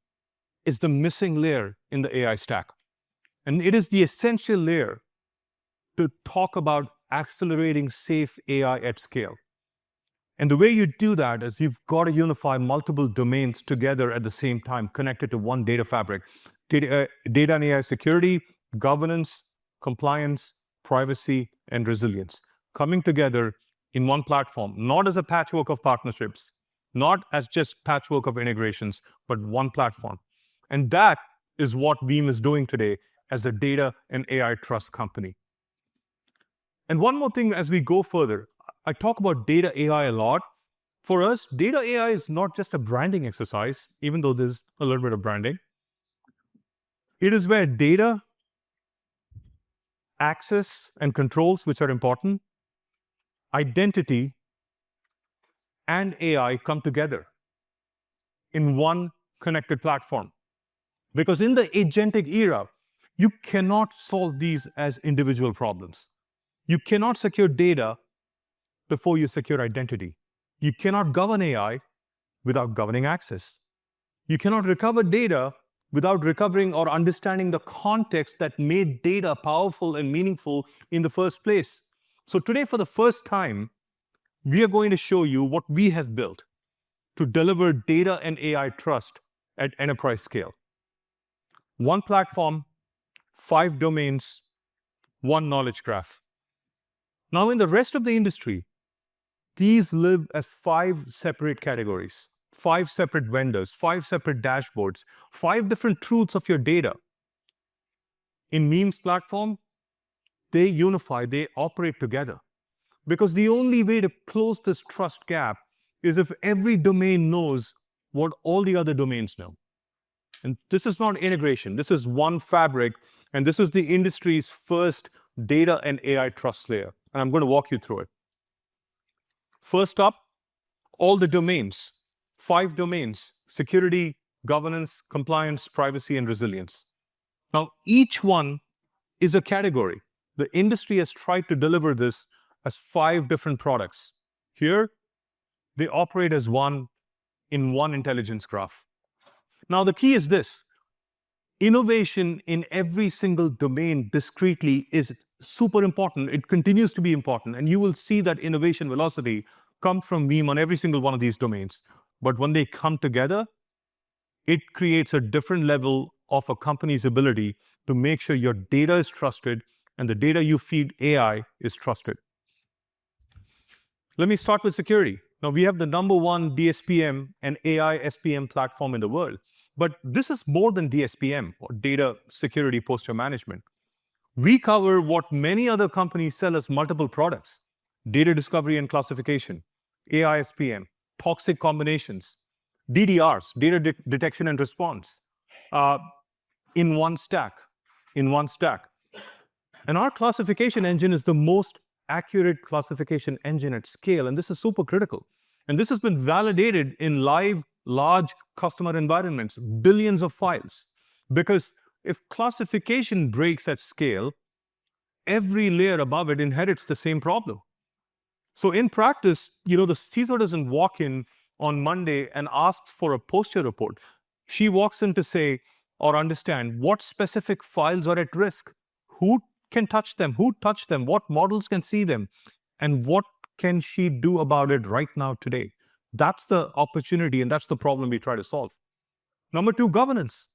is the missing layer in the AI stack. And it is the essential layer to talk about accelerating safe AI at scale. And the way you do that is you've got to unify multiple domains together at the same time, connected to one data fabric. Data and AI security, governance, compliance, privacy, and resilience. Coming together in one platform, not as a patchwork of partnerships, not as just patchwork of integrations, but one platform. And that is what Veeam is doing today as a data and AI trust company. And one more thing as we go further, I talk about data AI a lot. For us, data AI is not just a branding exercise, even though there's a little bit of branding. It is where data, access, and controls, which are important, identity, and AI come together in one connected platform. Because in the agentic era, you cannot solve these as individual problems. You cannot secure data before you secure identity. You cannot govern AI without governing access. You cannot recover data without recovering or understanding the context that made data powerful and meaningful in the first place. So today, for the first time, we are going to show you what we have built to deliver data and AI trust at enterprise scale. One platform, 5 domains, one knowledge graph. Now, in the rest of the industry, these live as 5 separate categories, 5 separate vendors, 5 separate dashboards, 5 different truths of your data. In Veeam's platform, they unify, they operate together. Because the only way to close this trust gap is if every domain knows what all the other domains know. And this is not integration, this is one fabric, and this is the industry's first data and AI trust layer. And I'm going to walk you through it. First up, all the domains, 5 domains: security, governance, compliance, privacy, and resilience. Now, each one is a category. The industry has tried to deliver this as 5 different products. Here, they operate as one in one intelligence graph. Now, the key is this. Innovation in every single domain discretely is super important. It continues to be important. And you will see that innovation velocity come from Veeam on every single one of these domains. But when they come together, it creates a different level of a company's ability to make sure your data is trusted and the data you feed AI is trusted. Let me start with security. Now, we have the #1 DSPM and AI SPM platform in the world. But this is more than DSPM, or data security posture management. We cover what many other companies sell as multiple products: data discovery and classification, AI SPM, toxic combinations, DDRs, data detection and response, in one stack. And our classification engine is the most accurate classification engine at scale, and this is super critical. And this has been validated in live, large customer environments, billions of files. Because if classification breaks at scale, every layer above it inherits the same problem. So in practice, the CISO doesn't walk in on Monday and asks for a posture report. She walks in to say or understand what specific files are at risk, who can touch them, who touched them, what models can see them, and what can she do about it right now today. That's the opportunity, and that's the problem we try to solve. Number 2, governance.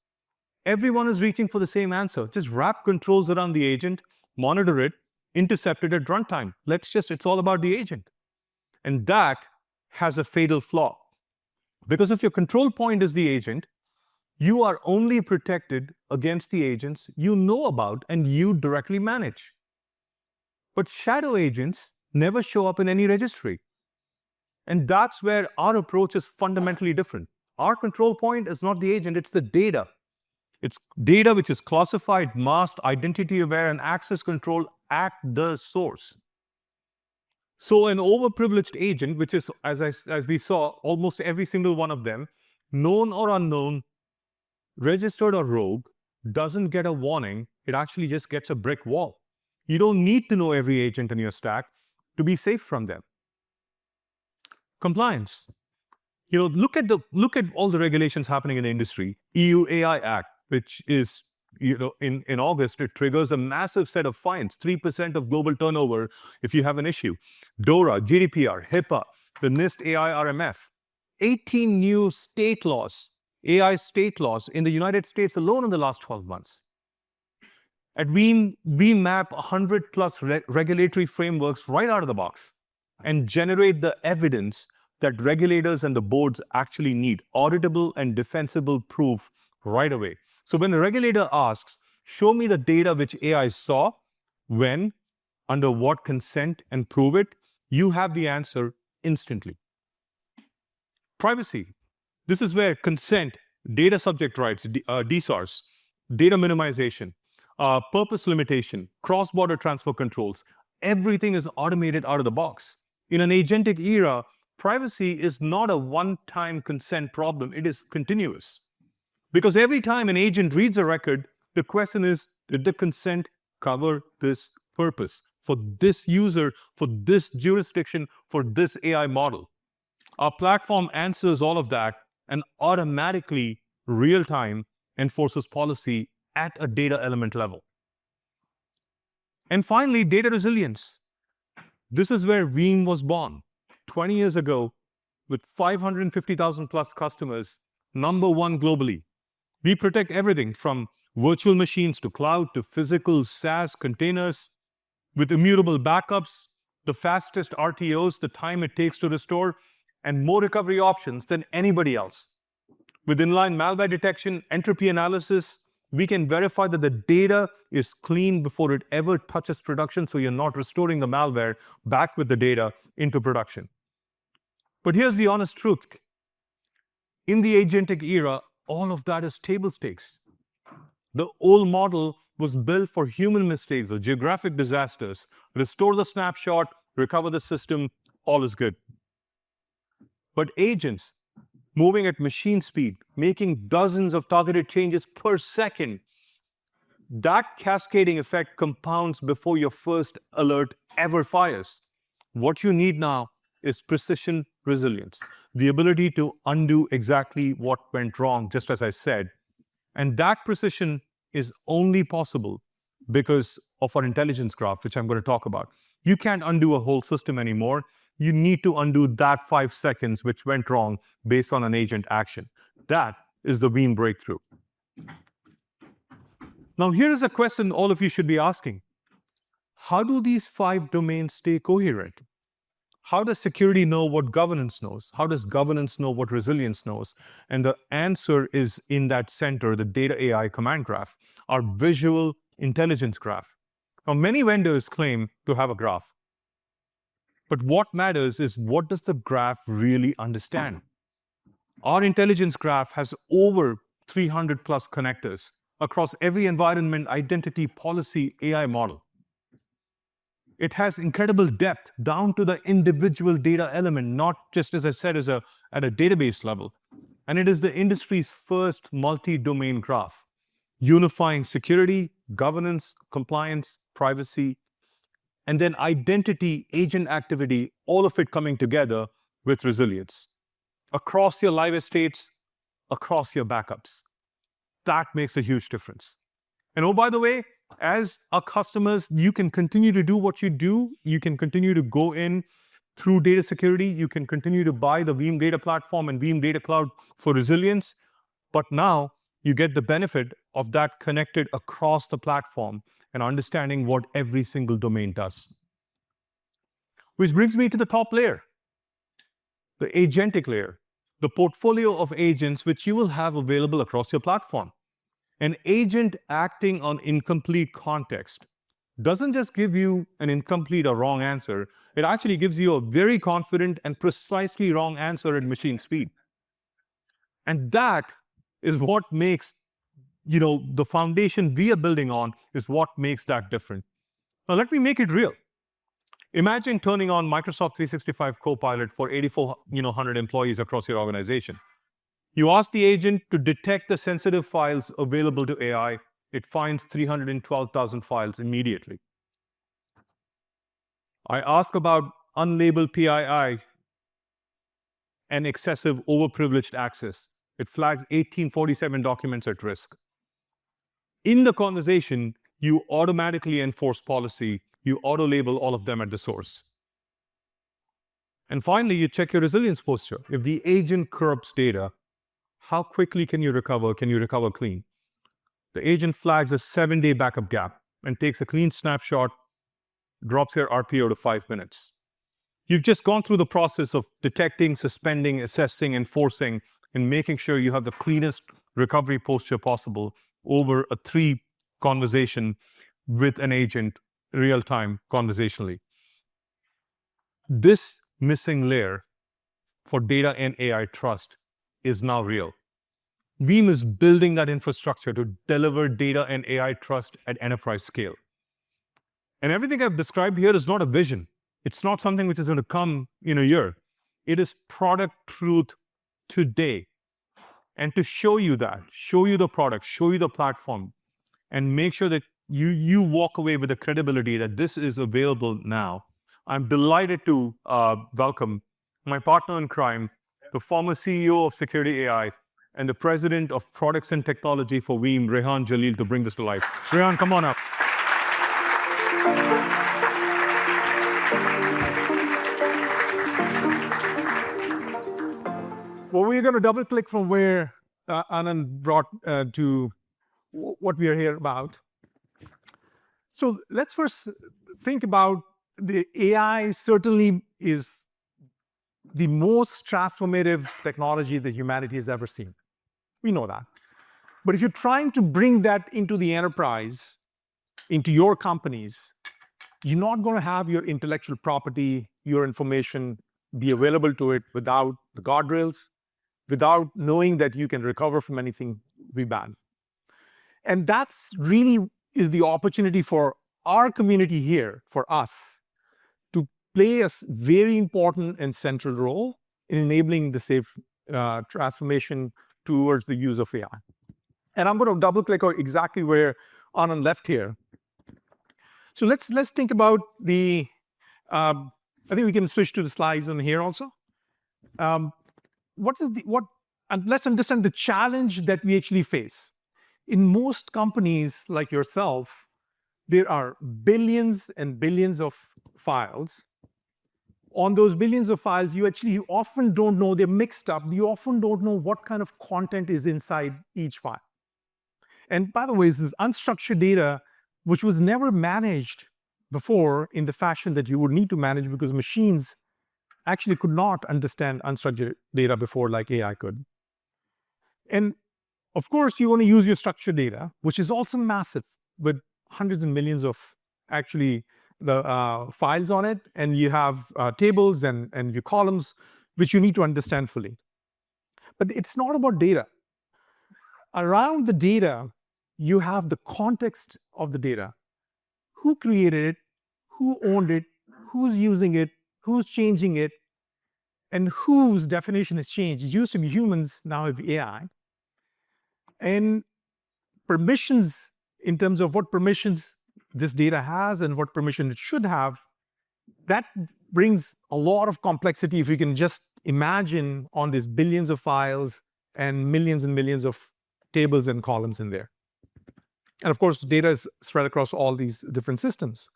Everyone is reaching for the same answer. Just wrap controls around the agent, monitor it, intercepted at runtime. It's all about the agent. And that has a fatal flaw. Because if your control point is the agent, you are only protected against the agents you know about and you directly manage. But shadow agents never show up in any registry. And that's where our approach is fundamentally different. Our control point is not the agent, it's the data. It's data which is classified, masked, identity-aware, and access controlled at the source. So an overprivileged agent, which is, as we saw, almost every single one of them, known or unknown, registered or rogue, doesn't get a warning. It actually just gets a brick wall. You don't need to know every agent in your stack to be safe from them. Compliance. Look at all the regulations happening in the industry. EU AI Act, which is, in August, it triggers a massive set of fines, 3% of global turnover if you have an issue. DORA, GDPR, HIPAA, the NIST AI RMF, 18 new state laws, AI state laws in the United States alone in the last 12 months. At Veeam, we map 100 plus regulatory frameworks right out of the box and generate the evidence that regulators and the boards actually need, auditable and defensible proof right away. So when a regulator asks, show me the data which AI saw, when, under what consent, and prove it, you have the answer instantly. Privacy. This is where consent, data subject rights, DSARs, data minimization, purpose limitation, cross-border transfer controls, everything is automated out of the box. In an agentic era, privacy is not a one-time consent problem, it is continuous. Because every time an agent reads a record, the question is, did the consent cover this purpose for this user, for this jurisdiction, for this AI model? Our platform answers all of that and automatically, real-time, enforces policy at a data element level. And finally, data resilience. This is where Veeam was born. 20 years ago, with 550,000 plus customers, #1 globally. We protect everything from virtual machines to cloud to physical SaaS containers with immutable backups, the fastest RTOs, the time it takes to restore, and more recovery options than anybody else. With inline malware detection, entropy analysis, we can verify that the data is clean before it ever touches production, so you're not restoring the malware back with the data into production. But here's the honest truth. In the agentic era, all of that is table stakes. The old model was built for human mistakes or geographic disasters. Restore the snapshot, recover the system, all is good. But agents, moving at machine speed, making dozens of targeted changes per second, that cascading effect compounds before your first alert ever fires. What you need now is precision resilience, the ability to undo exactly what went wrong, just as I said. And that precision is only possible because of our intelligence graph, which I'm going to talk about. You can't undo a whole system anymore. You need to undo that 5 seconds which went wrong based on an agent action. That is the Veeam breakthrough. Now, here is a question all of you should be asking. How do these 5 domains stay coherent? How does security know what governance knows? How does governance know what resilience knows? And the answer is in that center, the data AI command graph, our visual intelligence graph. Now, many vendors claim to have a graph. But what matters is, what does the graph really understand? Our intelligence graph has over 300 plus connectors across every environment, identity, policy, AI model. It has incredible depth down to the individual data element, not just, as I said, at a database level. And it is the industry's first multi-domain graph, unifying security, governance, compliance, privacy, and then identity, agent activity, all of it coming together with resilience. Across your live estates, across your backups. That makes a huge difference. And oh, by the way, as our customers, you can continue to do what you do. You can continue to go in through data security. You can continue to buy the Veeam Data Platform and Veeam Data Cloud for resilience. But now you get the benefit of that connected across the platform. and understanding what every single domain does. Which brings me to the top layer, the agentic layer, the portfolio of agents which you will have available across your platform. An agent acting on incomplete context doesn't just give you an incomplete or wrong answer, it actually gives you a very confident and precisely wrong answer at machine speed. And that is what makes, the foundation we are building on is what makes that different. Now let me make it real. Imagine turning on Microsoft 365 Copilot for 8,400 employees across your organization. You ask the agent to detect the sensitive files available to AI. It finds 312,000 files immediately. I ask about unlabeled PII and excessive overprivileged access. It flags 1847 documents at risk. In the conversation, you automatically enforce policy. You auto-label all of them at the source. And finally, you check your resilience posture. If the agent corrupts data, how quickly can you recover? Can you recover clean? The agent flags a 7-day backup gap and takes a clean snapshot, drops your RPO to 5 minutes. You've just gone through the process of detecting, suspending, assessing, enforcing, and making sure you have the cleanest recovery posture possible over a 3 conversation with an agent, real-time, conversationally. This missing layer for data and AI trust is now real. Veeam is building that infrastructure to deliver data and AI trust at enterprise scale. And everything I've described here is not a vision. It's not something which is going to come in a year. It is product truth today. And to show you that, show you the product, show you the platform, and make sure that you walk away with the credibility that this is available now, I'm delighted to welcome my partner in crime, the former CEO of Security AI, and the President of Products and Technology for Veeam, Rehan Jalil, to bring this to life. Rehan, come on up. Well, we're going to double click from where Anand brought to what we are here about. So let's first think about the AI certainly is the most transformative technology that humanity has ever seen. We know that. But if you're trying to bring that into the enterprise, into your companies, you're not going to have your intellectual property, your information be available to it without the guardrails, without knowing that you can recover from anything we ban. And that's really is the opportunity for our community here, for us, to play a very important and central role in enabling the safe transformation towards the use of AI. And I'm going to double click on exactly where Anand left here. So let's think about the, I think we can switch to the slides on here also. And let's understand the challenge that we actually face. In most companies like yourself, there are billions and billions of files. On those billions of files, you often don't know, they're mixed up. You often don't know what kind of content is inside each file. And by the way, this is unstructured data, which was never managed before in the fashion that you would need to manage, because machines actually could not understand unstructured data before like AI could. And of course, you want to use your structured data, which is also massive, with hundreds and millions of actually the files on it, and you have tables and your columns, which you need to understand fully. But it's not about data. Around the data, you have the context of the data. Who created it? Who owned it? Who's using it? Who's changing it? And whose definition has changed. It used to be humans, now with AI. And permissions, in terms of what permissions this data has and what permission it should have, that brings a lot of complexity if you can just imagine on these billions of files and millions of tables and columns in there. And of course, data is spread across all these different systems.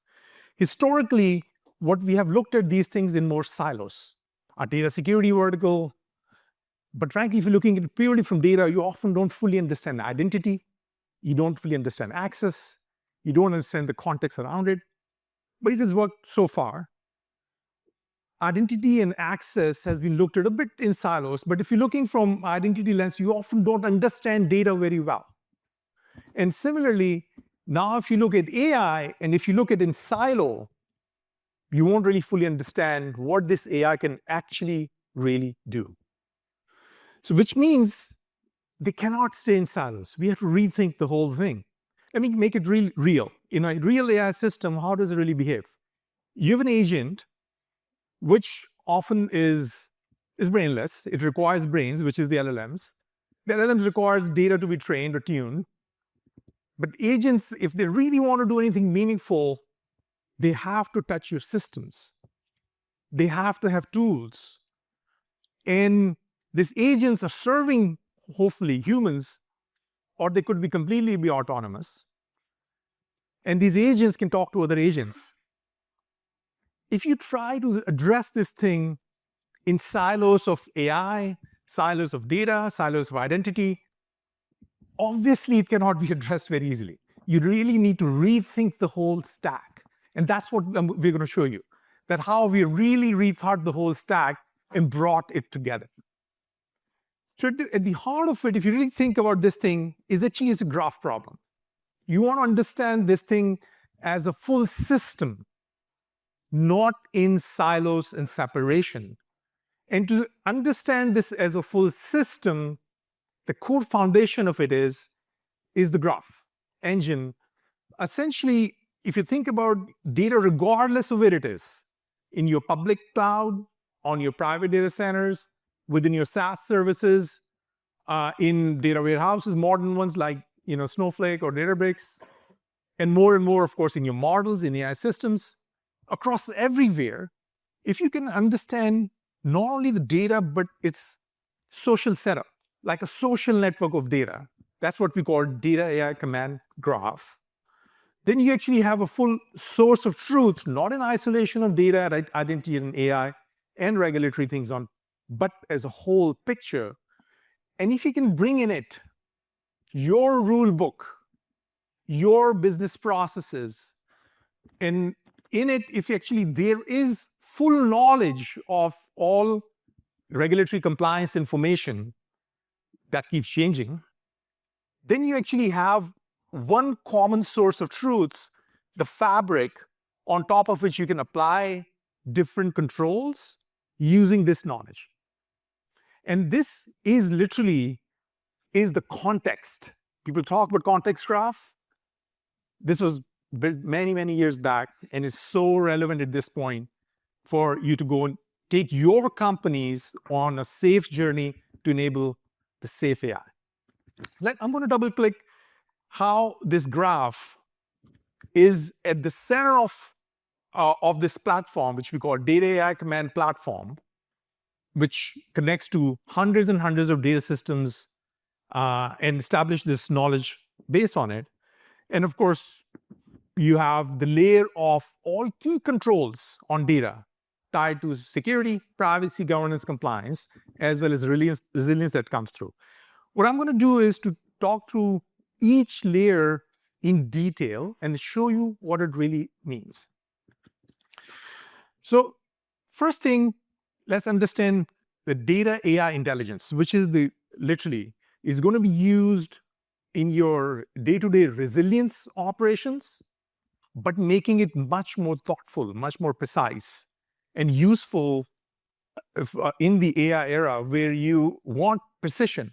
Historically, what we have looked at these things in more silos. Our data security vertical. But frankly, if you're looking at it purely from data, you often don't fully understand identity. You don't fully understand access. You don't understand the context around it, but it has worked so far. Identity and access has been looked at a bit in silos, but if you're looking from identity lens, you often don't understand data very well. And similarly, now if you look at AI, and if you look at in silo, you won't really fully understand what this AI can actually really do. So which means they cannot stay in silos. We have to rethink the whole thing. Let me make it real. In a real AI system, how does it really behave? You have an agent which often is brainless. It requires brains, which is the LLMs. The LLMs requires data to be trained or tuned. But agents, if they really want to do anything meaningful, they have to touch your systems. They have to have tools. And these agents are serving, hopefully, humans, or they could be completely be autonomous. And these agents can talk to other agents. If you try to address this thing in silos of AI, silos of data, silos of identity, obviously it cannot be addressed very easily. You really need to rethink the whole stack. And that's what we're going to show you, that how we really rethought the whole stack and brought it together. So at the heart of it, if you really think about this thing, is actually a graph problem. You want to understand this thing as a full system, not in silos and separation. And to understand this as a full system, the core foundation of it is the graph engine. Essentially, if you think about data, regardless of where it is, in your public cloud, on your private data centers, within your SaaS services, in data warehouses, modern ones like Snowflake or Databricks, and more, of course, in your models, in AI systems, across everywhere, if you can understand not only the data, but its social setup, like a social network of data, that's what we call data AI command graph, then you actually have a full source of truth, not in isolation of data, identity, and AI, and regulatory things on, but as a whole picture. And if you can bring in it your rule book, your business processes, and in it, if actually there is full knowledge of all regulatory compliance information that keeps changing, then you actually have one common source of truth, the fabric, on top of which you can apply different controls using this knowledge. And this is literally the context. People talk about context graph. This was built many, many years back and is so relevant at this point for you to go and take your companies on a safe journey to enable the safe AI. I'm going to double click how this graph is at the center of this platform, which we call Data AI Command Platform, which connects to hundreds and hundreds of data systems and establish this knowledge based on it. And of course, you have the layer of all key controls on data tied to security, privacy, governance, compliance, as well as resilience that comes through. What I'm going to do is to talk through each layer in detail and show you what it really means. So first thing, let's understand the data AI intelligence, which is literally is going to be used in your day-to-day resilience operations, but making it much more thoughtful, much more precise, and useful in the AI era where you want precision.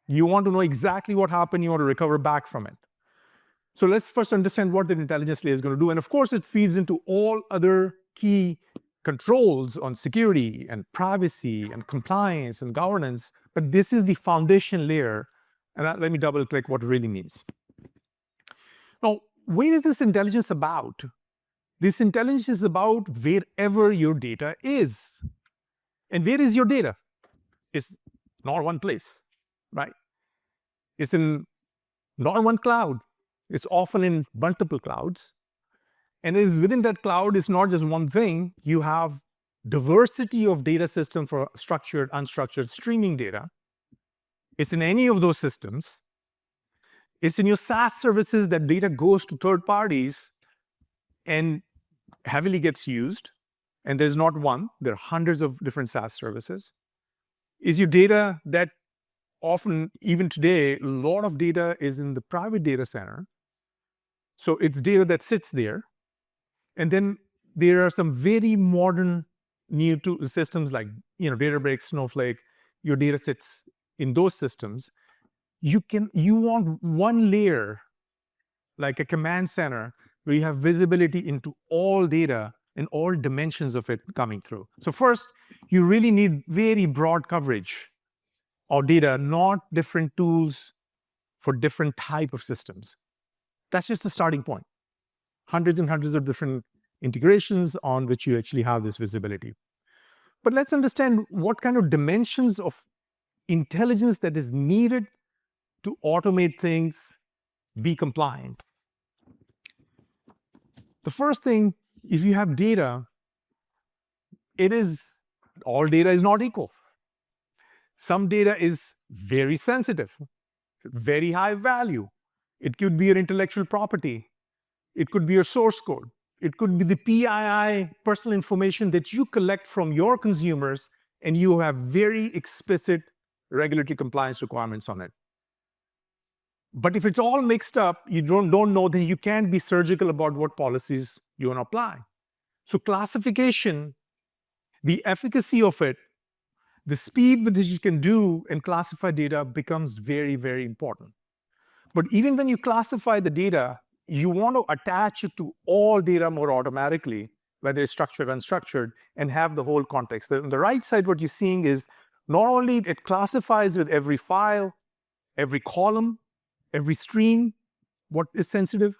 You want to know exactly what happened, you want to recover back from it. So let's first understand what the intelligence layer is going to do. And of course, it feeds into all other key controls on security and privacy and compliance and governance. But this is the foundation layer. And let me double click what it really means. Now, where is this intelligence about? This intelligence is about wherever your data is. And where is your data? It's not one place, right? It's in not one cloud. It's often in multiple clouds. And it is within that cloud, it's not just one thing. You have diversity of data systems for structured, unstructured, streaming data. It's in any of those systems. It's in your SaaS services that data goes to third parties and heavily gets used. And there's not one, there are hundreds of different SaaS services. Is your data that often, even today, a lot of data is in the private data center. So it's data that sits there. And then there are some very modern new systems like Databricks, Snowflake. Your data sits in those systems. You want one layer, like a command center, where you have visibility into all data and all dimensions of it coming through. So first, you really need very broad coverage of data, not different tools for different type of systems. That's just the starting point. Hundreds and hundreds of different integrations on which you actually have this visibility. But let's understand what kind of dimensions of intelligence that is needed to automate things, be compliant. The first thing, if you have data, all data is not equal. Some data is very sensitive, very high value. It could be your intellectual property. It could be your source code. It could be the PII, personal information that you collect from your consumers, and you have very explicit regulatory compliance requirements on it. But if it's all mixed up, you don't know, then you can't be surgical about what policies you want to apply. So classification, the efficacy of it, the speed with which you can do and classify data becomes very, very important. But even when you classify the data, you want to attach it to all data more automatically, whether it's structured or unstructured, and have the whole context. On the right side, what you're seeing is not only it classifies with every file, every column, every stream, what is sensitive,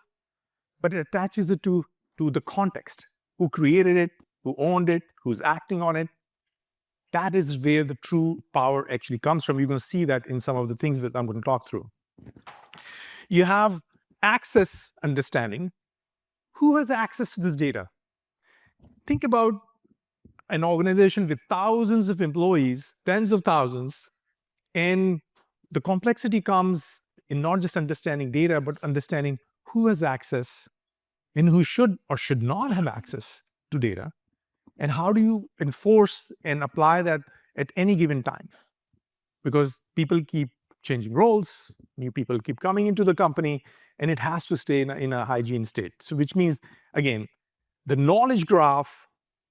but it attaches it to the context. Who created it, who owned it, who's acting on it. That is where the true power actually comes from. You're going to see that in some of the things that I'm going to talk through. You have access understanding. Who has access to this data? Think about an organization with thousands of employees, tens of thousands, and the complexity comes in not just understanding data, but understanding who has access and who should or should not have access to data, and how do you enforce and apply that at any given time? Because people keep changing roles, new people keep coming into the company, and it has to stay in a hygiene state. So which means, again, the knowledge graph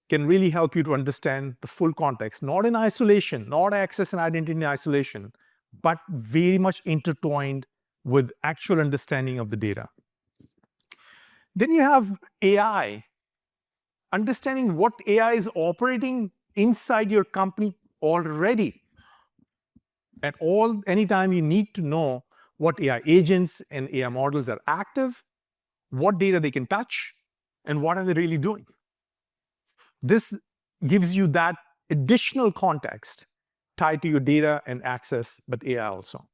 can really help you to understand the full context, not in isolation, not access and identity in isolation, but very much intertwined with actual understanding of the data. Then you have AI, understanding what AI is operating inside your company already. Anytime you need to know what AI agents and AI models are active, what data they can touch, and what are they really doing. This gives you that additional context tied to your data and access, but AI also.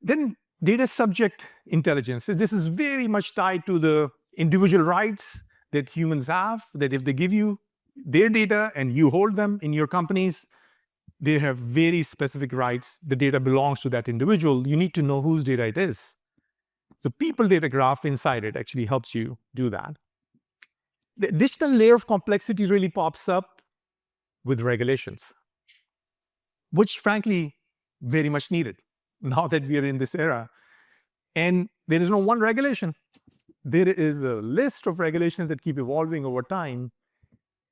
Then data subject intelligence. So this is very much tied to the individual rights that humans have, that if they give you their data and you hold them in your companies, they have very specific rights. The data belongs to that individual. You need to know whose data it is. The people data graph inside it actually helps you do that. The additional layer of complexity really pops up with regulations, which frankly, very much needed now that we are in this era. And there is no one regulation. There is a list of regulations that keep evolving over time,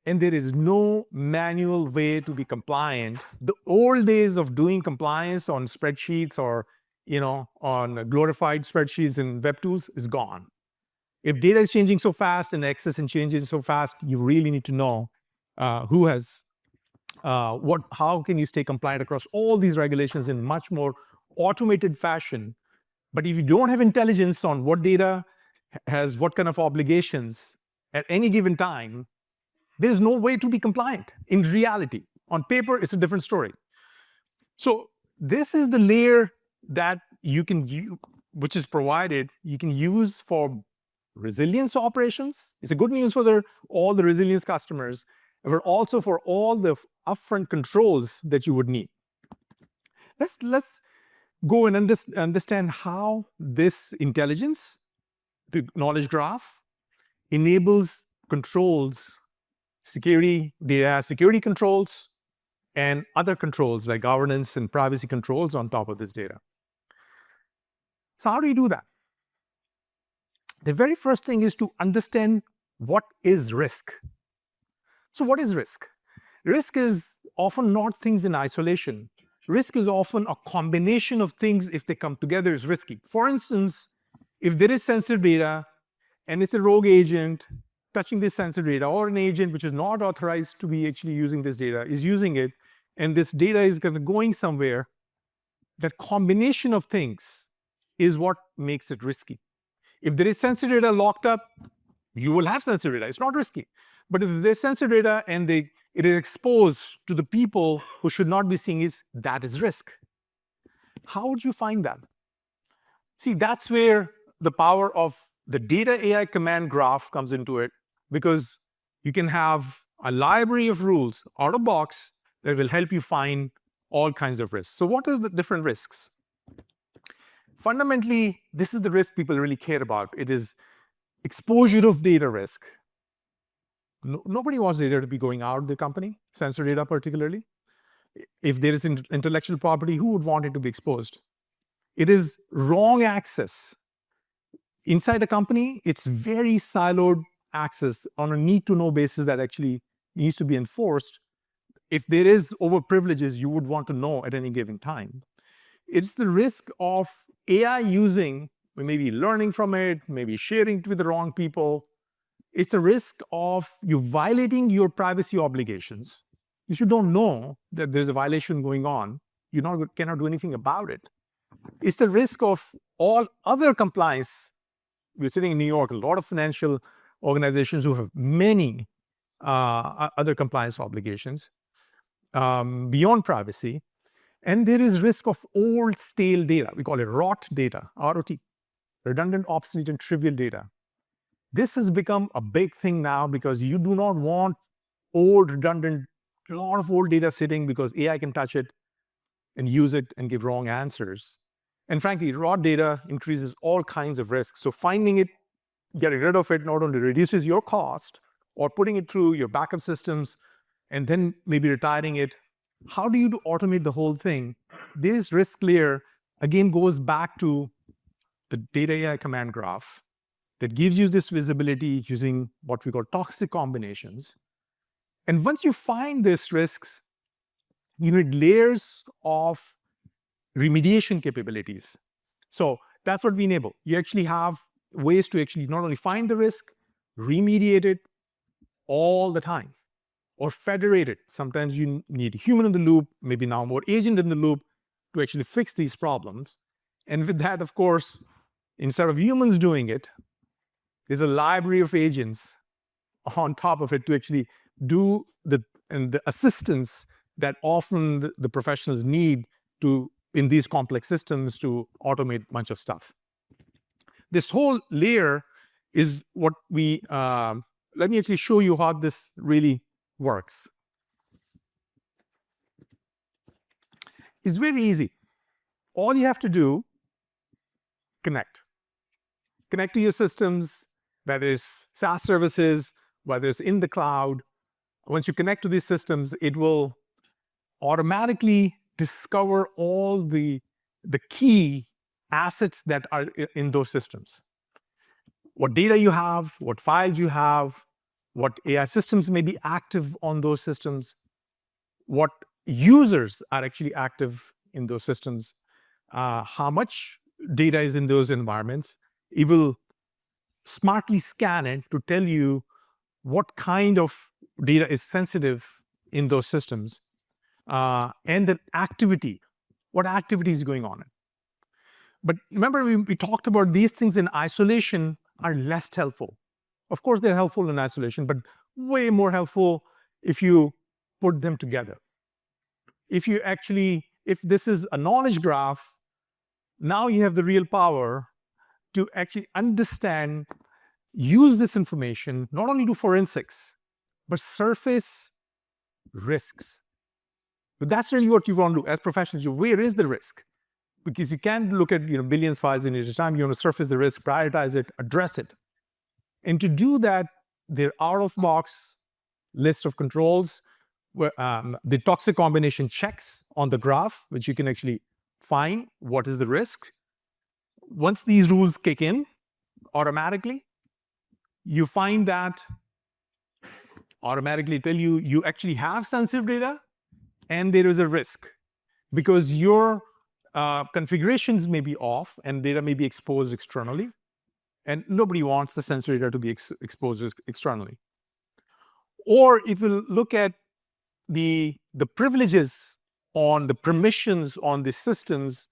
and there is no manual way to be compliant. The old days of doing compliance on spreadsheets or on glorified spreadsheets and web tools is gone. If data is changing so fast and access and changing so fast, you really need to know who has how can you stay compliant across all these regulations in much more automated fashion. But if you don't have intelligence on what data has what kind of obligations at any given time, there is no way to be compliant in reality. On paper, it's a different story. So this is the layer that you can use, which is provided, you can use for resilience operations. It's a good news for all the resilience customers, but also for all the upfront controls that you would need. Let's go and understand how this intelligence, the knowledge graph, enables controls, security, data security controls, and other controls like governance and privacy controls on top of this data. So how do you do that? The very first thing is to understand what is risk. So what is risk? Risk is often not things in isolation. Risk is often a combination of things. If they come together, is risky. For instance, if there is sensitive data and it's a rogue agent touching this sensitive data, or an agent which is not authorized to be actually using this data is using it, and this data is going somewhere, that combination of things is what makes it risky. If there is sensitive data locked up, you will have sensitive data. It's not risky. But if there's sensitive data and it is exposed to the people who should not be seeing it, that is risk. How would you find that? See, that's where the power of the data AI command graph comes into it, because you can have a library of rules out of box that will help you find all kinds of risks. So what are the different risks? Fundamentally, this is the risk people really care about. It is exposure of data risk. Nobody wants data to be going out of the company, sensitive data particularly. If there is intellectual property, who would want it to be exposed? It is wrong access. Inside a company, it's very siloed access on a need-to-know basis that actually needs to be enforced. If there is overprivileges, you would want to know at any given time. It's the risk of AI using, maybe learning from it, maybe sharing it with the wrong people. It's a risk of you violating your privacy obligations. If you don't know that there's a violation going on, you cannot do anything about it. It's the risk of all other compliance. We're sitting in New York, a lot of financial organizations who have many other compliance obligations beyond privacy. And there is risk of old stale data. We call it rot data, ROT, redundant, obsolete, and trivial data. This has become a big thing now because you do not want old, redundant, a lot of old data sitting because AI can touch it and use it and give wrong answers. And frankly, raw data increases all kinds of risks. So finding it, getting rid of it, not only reduces your cost or putting it through your backup systems and then maybe retiring it. How do you automate the whole thing? This risk layer, again, goes back to the data AI command graph that gives you this visibility using what we call toxic combinations. And once you find these risks, you need layers of remediation capabilities. So that's what we enable. You actually have ways to actually not only find the risk, remediate it all the time, or federate it. Sometimes you need human in the loop, maybe now more agent in the loop to actually fix these problems. And with that, of course, instead of humans doing it, there's a library of agents on top of it to actually do the assistance that often the professionals need to in these complex systems to automate a bunch of stuff. This whole layer is what we, let me actually show you how this really works. It's very easy. All you have to do, connect. Connect to your systems, whether it's SaaS services, whether it's in the cloud. Once you connect to these systems, it will automatically discover all the key assets that are in those systems. What data you have, what files you have, what AI systems may be active on those systems, what users are actually active in those systems, how much data is in those environments. It will smartly scan it to tell you what kind of data is sensitive in those systems, and the activity, what activity is going on. But remember, we talked about these things in isolation are less helpful. Of course, they're helpful in isolation, but way more helpful if you put them together. If this is a knowledge graph, now you have the real power to actually understand, use this information, not only do forensics, but surface risks. But that's really what you want to do as professionals. Where is the risk? because you can't look at billions of files in at a time. You want to surface the risk, prioritize it, address it. And to do that, there are out-of-box list of controls where the toxic combination checks on the graph, which you can actually find what is the risk. Once these rules kick in automatically, you find that automatically tell you you actually have sensitive data and there is a risk because your configurations may be off and data may be exposed externally, and nobody wants the sensitive data to be exposed externally. Or if you look at the privileges on the permissions on the systems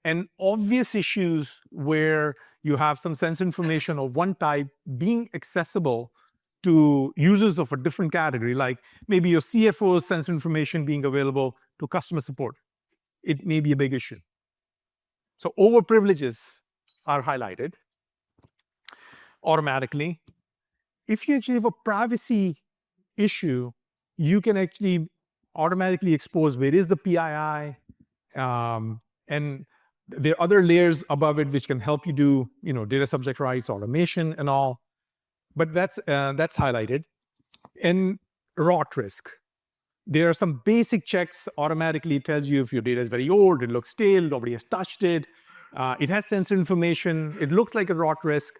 and obvious issues where you have some sensitive information of one type being accessible to users of a different category, like maybe your CFO's sensitive information being available to customer support, it may be a big issue. So overprivileges are highlighted automatically. If you actually have a privacy issue, you can actually automatically expose where is the PII, and there are other layers above it which can help you do data subject rights, automation, and all. But that's highlighted. And rot risk. There are some basic checks automatically. It tells you if your data is very old, it looks stale, nobody has touched it, it has sensitive information, it looks like a rot risk.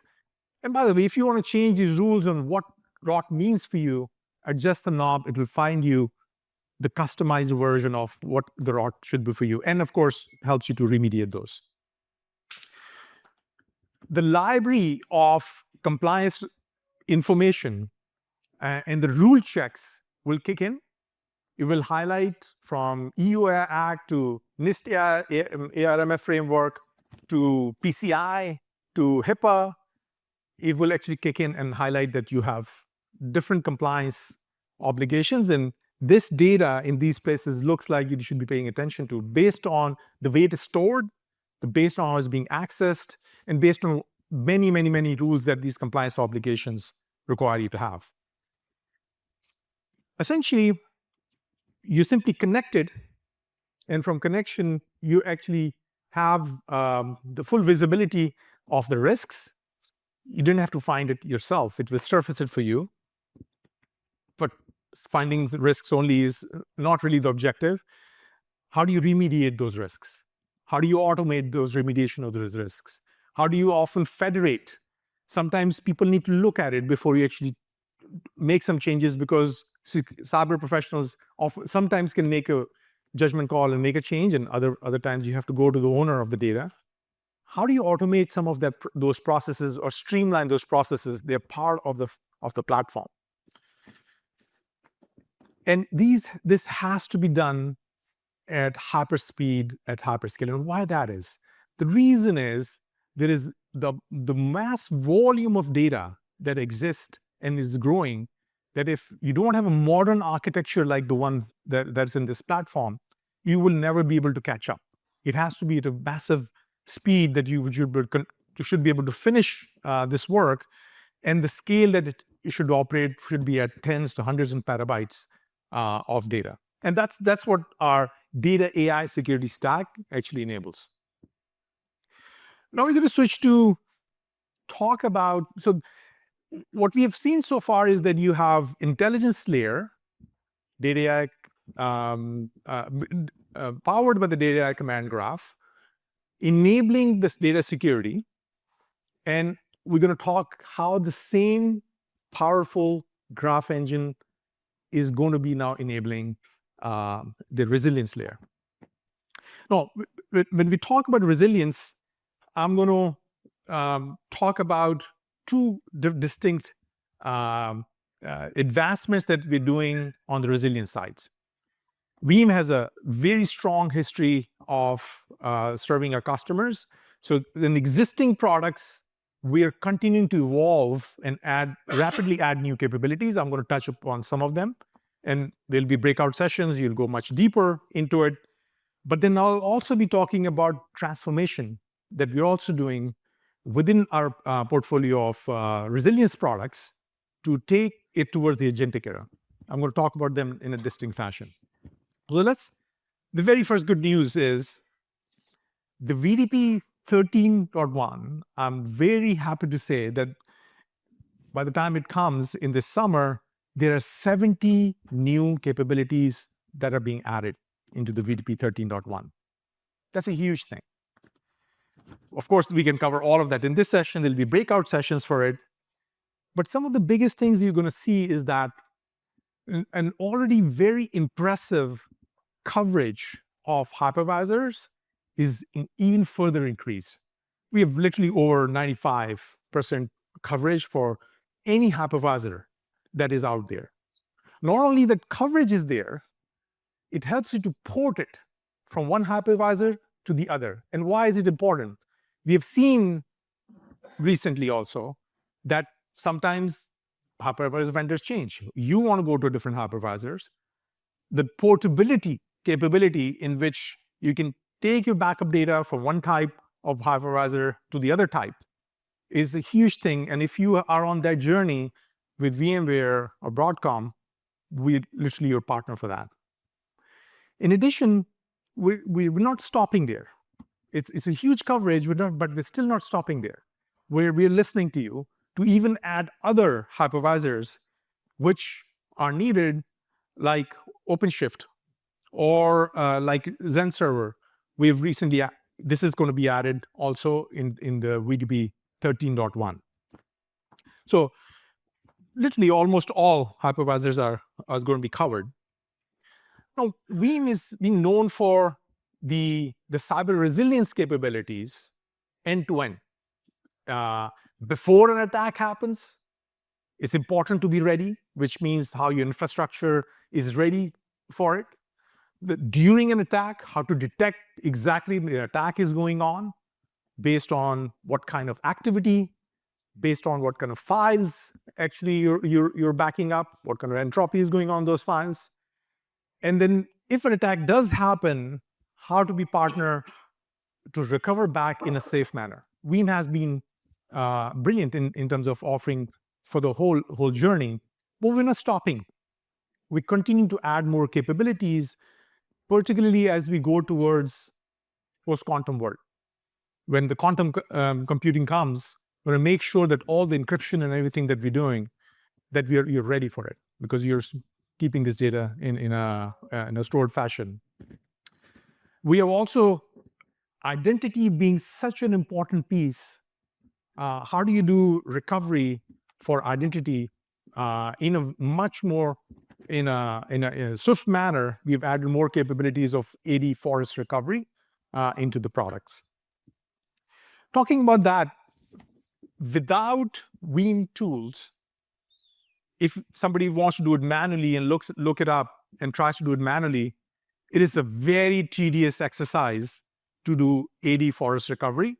And by the way, if you want to change these rules on what rot means for you, adjust the knob, it will find you the customized version of what the rot should be for you. And of course, helps you to remediate those. The library of compliance information and the rule checks will kick in. It will highlight from EU Act to NIST ARMF framework to PCI to HIPAA. It will actually kick in and highlight that you have different compliance obligations, and this data in these places looks like you should be paying attention to based on the way it is stored, based on how it's being accessed, and based on many, many, many rules that these compliance obligations require you to have. Essentially, you simply connect it, and from connection, you actually have the full visibility of the risks. You didn't have to find it yourself. It will surface it for you. But finding the risks only is not really the objective. How do you remediate those risks? How do you automate those remediation of those risks? How do you often federate? Sometimes people need to look at it before you actually make some changes, because cyber professionals sometimes can make a judgment call and make a change, and other times you have to go to the owner of the data. How do you automate some of those processes or streamline those processes? They're part of the platform. And this has to be done at hyperspeed, at hyperscale. And why that is? The reason is there is the mass volume of data that exists and is growing, that if you don't have a modern architecture like the one that's in this platform, you will never be able to catch up. It has to be at a massive speed that you should be able to finish this work, and the scale that it should operate should be at tens to hundreds of petabytes of data. And that's what our data AI security stack actually enables. Now we're going to switch to talk about, so what we have seen so far is that you have intelligence layer, data AI, powered by the data AI command graph, enabling this data security. And we're going to talk how the same powerful graph engine is going to be now enabling the resilience layer. Now, when we talk about resilience, I'm going to talk about two distinct advancements that we're doing on the resilience sides. Veeam has a very strong history of serving our customers. So in existing products, we are continuing to evolve and rapidly add new capabilities. I'm going to touch upon some of them, and there'll be breakout sessions. You'll go much deeper into it. But then I'll also be talking about transformation that we're also doing within our portfolio of resilience products to take it towards the agentic era. I'm going to talk about them in a distinct fashion. So the very first good news is The VDP 13.1, I'm very happy to say that by the time it comes in this summer, there are 70 new capabilities that are being added into the VDP 13.1. That's a huge thing. Of course, we can cover all of that in this session. There'll be breakout sessions for it. But some of the biggest things you're going to see is that an already very impressive coverage of hypervisors is even further increased. We have literally over 95% coverage for any hypervisor that is out there. Not only that coverage is there, it helps you to port it from one hypervisor to the other. And why is it important? We have seen recently also that sometimes hypervisor vendors change. You want to go to different hypervisors. The portability capability in which you can take your backup data from one type of hypervisor to the other type is a huge thing. And if you are on that journey with VMware or Broadcom, we're literally your partner for that. In addition, we're not stopping there. It's a huge coverage, but we're still not stopping there. We're listening to you to even add other hypervisors which are needed, like OpenShift or like Zen Server. We've recently, this is going to be added also in the VDP 13.1. So literally almost all hypervisors are going to be covered. Now, Veeam is being known for the cyber resilience capabilities end-to-end. Before an attack happens, it's important to be ready, which means how your infrastructure is ready for it. During an attack, how to detect exactly the attack is going on based on what kind of activity, based on what kind of files actually you're backing up, what kind of entropy is going on those files. And then if an attack does happen, how to be partner to recover back in a safe manner. Veeam has been brilliant in terms of offering for the whole journey, but we're not stopping. We continue to add more capabilities, particularly as we go towards post-quantum world. When the quantum computing comes, we're going to make sure that all the encryption and everything that we're doing, that you're ready for it, because you're keeping this data in a stored fashion. We have also identity being such an important piece. How do you do recovery for identity in a much more in a swift manner? We've added more capabilities of AD forest recovery into the products. Talking about that, without Veeam tools, if somebody wants to do it manually and look it up and tries to do it manually, it is a very tedious exercise to do AD forest recovery.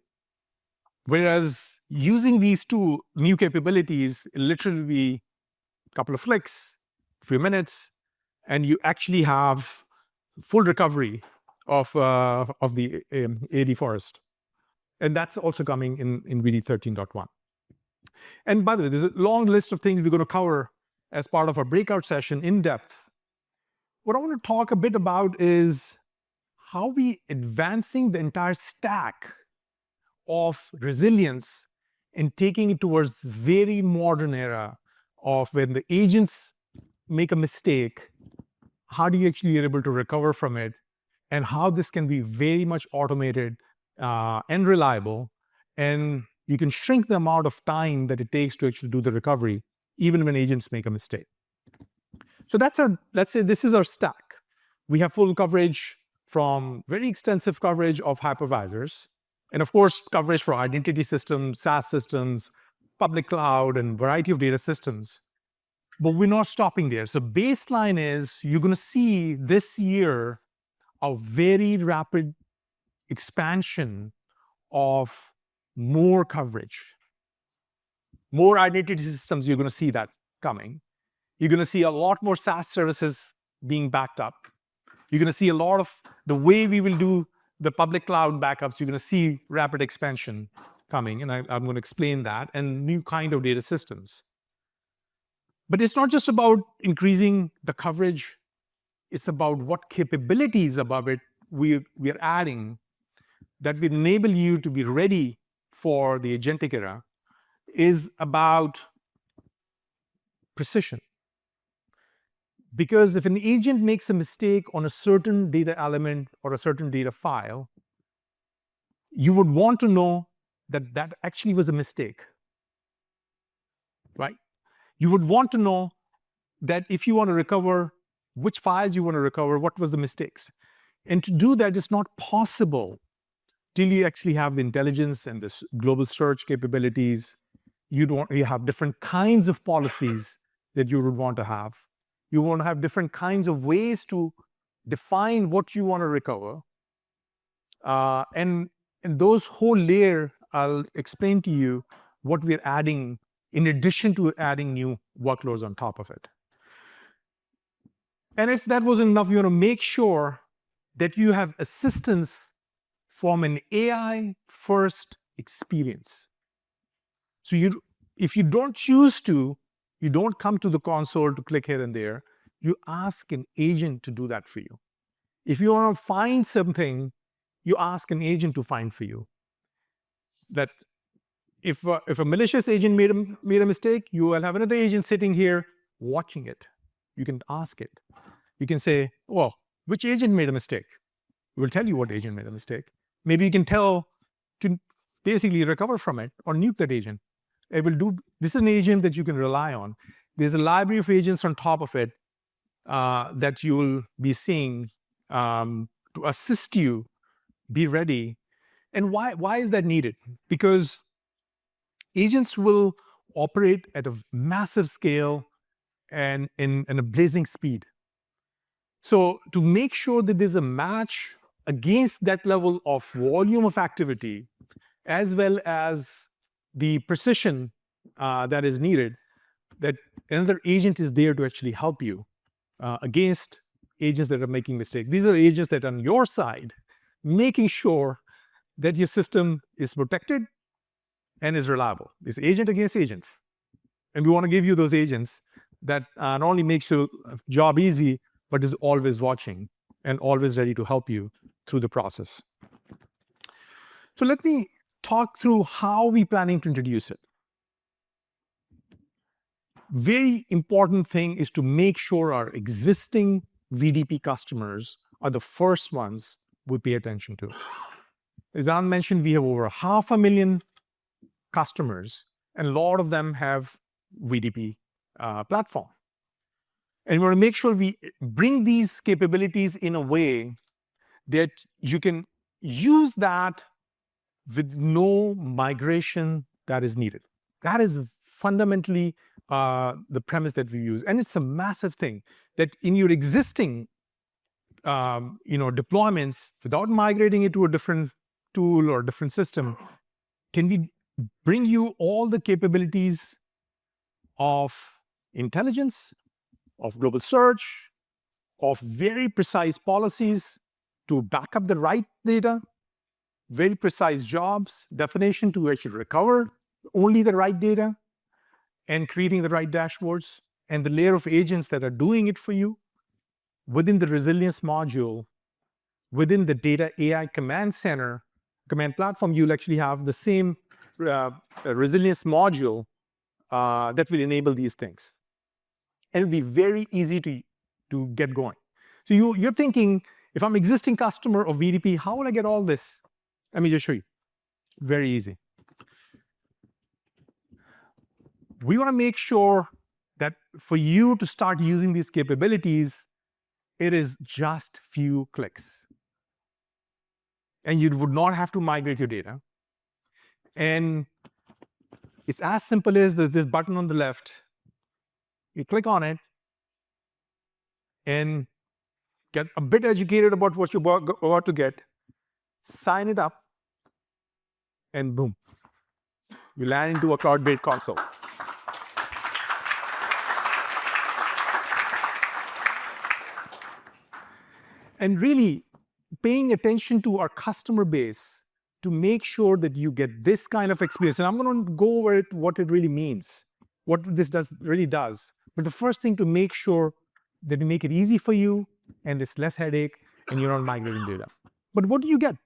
Whereas using these two new capabilities, literally be a couple of flicks, a few minutes, and you actually have full recovery of the AD forest. And that's also coming in VD 13.1. And by the way, there's a long list of things we're going to cover as part of our breakout session in depth. What I want to talk a bit about is how we advancing the entire stack of resilience and taking it towards very modern era of when the agents make a mistake, how do you actually are able to recover from it, and how this can be very much automated and reliable, and you can shrink the amount of time that it takes to actually do the recovery, even when agents make a mistake. So that's let's say this is our stack. We have full coverage from very extensive coverage of hypervisors, and of course, coverage for identity systems, SaaS systems, public cloud, and variety of data systems. But we're not stopping there. So baseline is you're going to see this year a very rapid expansion of more coverage. More identity systems, you're going to see that coming. You're going to see a lot more SaaS services being backed up. You're going to see a lot of the way we will do the public cloud backups, you're going to see rapid expansion coming, and I'm going to explain that, and new kind of data systems. But it's not just about increasing the coverage, it's about what capabilities above it we are adding that will enable you to be ready for the agentic era is about precision. Because if an agent makes a mistake on a certain data element or a certain data file, you would want to know that that actually was a mistake, right? You would want to know that if you want to recover which files you want to recover, what was the mistakes. And to do that is not possible till you actually have the intelligence and this global search capabilities. You have different kinds of policies that you would want to have. You want to have different kinds of ways to define what you want to recover. And those whole layer, I'll explain to you what we're adding in addition to adding new workloads on top of it. And if that wasn't enough, you want to make sure that you have assistance from an AI-first experience. So if you don't choose to, you don't come to the console to click here and there, you ask an agent to do that for you. If you want to find something, you ask an agent to find for you. That if a malicious agent made a mistake, you will have another agent sitting here watching it. You can ask it. You can say, well, which agent made a mistake? It will tell you what agent made a mistake. Maybe you can tell to basically recover from it or nuke that agent. It will do. This is an agent that you can rely on. There's a library of agents on top of it that you will be seeing to assist you be ready. And why is that needed? Because agents will operate at a massive scale and in a blazing speed. So to make sure that there's a match against that level of volume of activity, as well as the precision that is needed, that another agent is there to actually help you against agents that are making mistakes. These are agents that are on your side, making sure that your system is protected and is reliable. It's agent against agents. And we want to give you those agents that not only makes your job easy, but is always watching and always ready to help you through the process. So let me talk through how we're planning to introduce it. Very important thing is to make sure our existing VDP customers are the first ones we pay attention to. As Anand mentioned, we have over 500,000 customers, and a lot of them have VDP platform. And we want to make sure we bring these capabilities in a way that you can use that with no migration that is needed. That is fundamentally the premise that we use. And it's a massive thing that in your existing deployments, without migrating it to a different tool or different system, can we bring you all the capabilities of intelligence, of global search, of very precise policies to back up the right data, very precise jobs, definition to actually recover only the right data, and creating the right dashboards, and the layer of agents that are doing it for you within the resilience module, within the data AI command center, command platform, you'll actually have the same resilience module that will enable these things. And it'll be very easy to get going. So you're thinking, if I'm an existing customer of VDP, how will I get all this? Let me just show you. Very easy. We want to make sure that for you to start using these capabilities, it is just few clicks. And you would not have to migrate your data. And it's as simple as this button on the left. You click on it and get a bit educated about what you're about to get, sign it up, and boom, you land into a cloud-based console. And really paying attention to our customer base to make sure that you get this kind of experience. And I'm going to go over it, what it really means, what this really does. But the first thing, to make sure that we make it easy for you and it's less headache and you're not migrating data. But what do you get?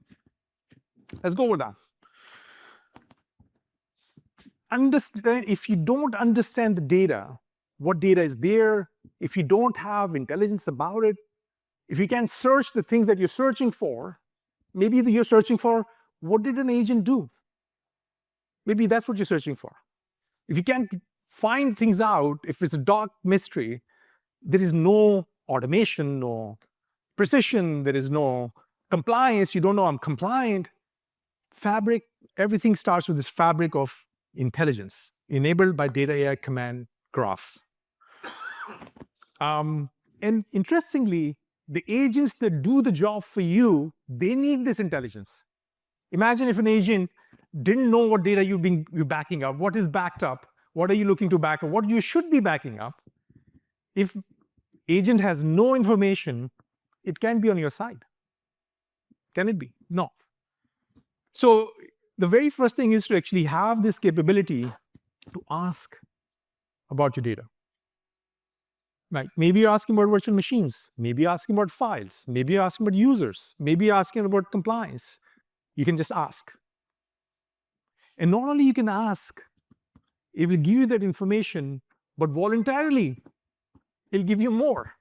Let's go with that. Understand, if you don't understand the data, what data is there, if you don't have intelligence about it, if you can't search the things that you're searching for, maybe you're searching for what did an agent do? Maybe that's what you're searching for. If you can't find things out, if it's a dark mystery, there is no automation, no precision, there is no compliance, you don't know I'm compliant. Fabric, everything starts with this fabric of intelligence enabled by data AI command graphs. And interestingly, the agents that do the job for you, they need this intelligence. Imagine if an agent didn't know what data you're backing up, what is backed up, what are you looking to back up, what you should be backing up. If agent has no information, it can't be on your side. Can it be? No. So the very first thing is to actually have this capability to ask about your data. Right? Maybe you're asking about virtual machines, maybe you're asking about files, maybe you're asking about users, maybe you're asking about compliance. You can just ask. And not only you can ask, it will give you that information, but voluntarily, it'll give you more.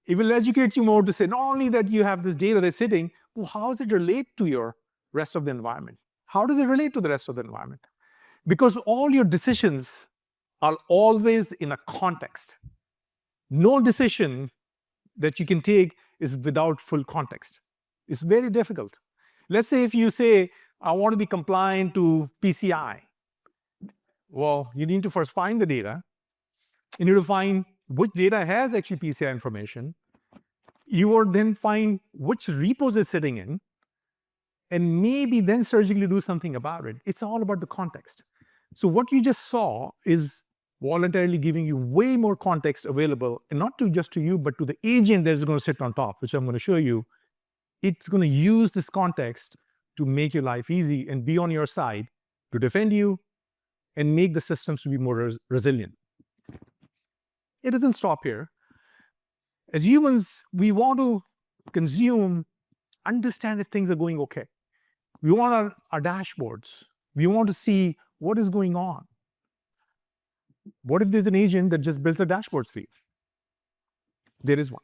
It will educate you more to say, not only that you have this data that's sitting, well, how does it relate to your rest of the environment? How does it relate to the rest of the environment? Because all your decisions are always in a context. No decision that you can take is without full context. It's very difficult. Let's say if you say, I want to be compliant to PCI. Well, you need to first find the data. You need to find which data has actually PCI information. You will then find which repos it's sitting in, and maybe then surgically do something about it. It's all about the context. So what you just saw is voluntarily giving you way more context available, and not just to you, but to the agent that is going to sit on top, which I'm going to show you. It's going to use this context to make your life easy and be on your side to defend you and make the systems to be more resilient. It doesn't stop here. As humans, we want to consume, understand if things are going okay. We want our dashboards. We want to see what is going on. What if there's an agent that just builds a dashboard for you? There is one.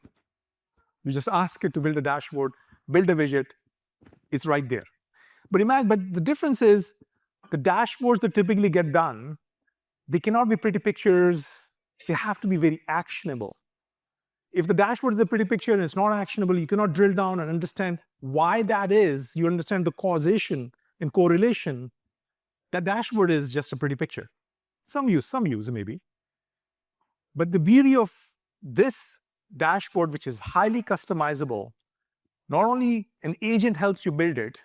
You just ask it to build a dashboard, build a widget, it's right there. But the difference is the dashboards that typically get done, they cannot be pretty pictures, they have to be very actionable. If the dashboard is a pretty picture and it's not actionable, you cannot drill down and understand why that is. You understand the causation and correlation. That dashboard is just a pretty picture. Some use maybe. But the beauty of this dashboard, which is highly customizable, not only an agent helps you build it,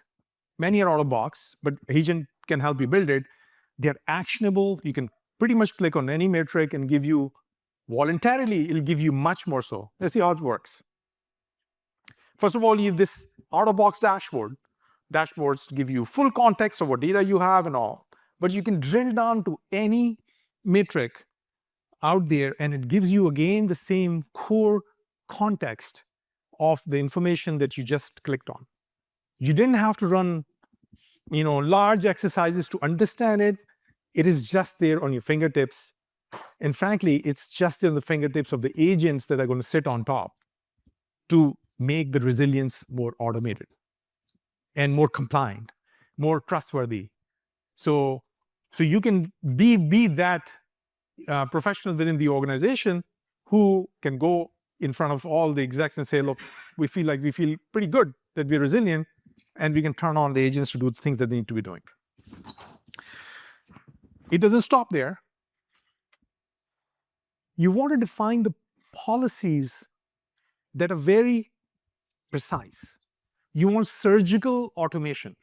many are out of box, but agent can help you build it. They're actionable. You can pretty much click on any metric and give you, voluntarily, it'll give you much more so. Let's see how it works. First of all, you have this out-of-box dashboards to give you full context of what data you have and all. But you can drill down to any metric out there, and it gives you, again, the same core context of the information that you just clicked on. You didn't have to run, large exercises to understand it. It is just there on your fingertips. And frankly, it's just on the fingertips of the agents that are going to sit on top to make the resilience more automated and more compliant, more trustworthy. So you can be that professional within the organization who can go in front of all the execs and say, look, we feel pretty good that we're resilient, and we can turn on the agents to do the things that they need to be doing. It doesn't stop there. You want to define the policies that are very precise. You want surgical automation.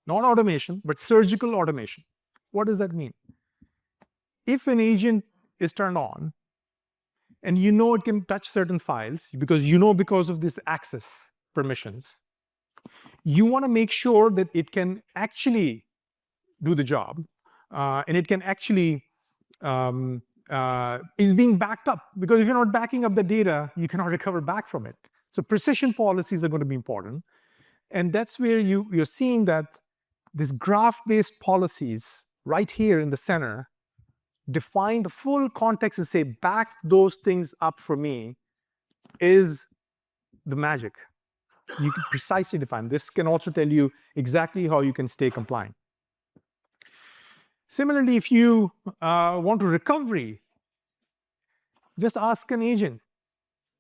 Not automation, but surgical automation. What does that mean? If an agent is turned on, and it can touch certain files, because of this access permissions, you want to make sure that it can actually do the job, and it can actually is being backed up. Because if you're not backing up the data, you cannot recover back from it. So precision policies are going to be important. And that's where you're seeing that these graph-based policies right here in the center define the full context and say, back those things up for me, is the magic. You can precisely define. This can also tell you exactly how you can stay compliant. Similarly, if you want to recovery, just ask an agent,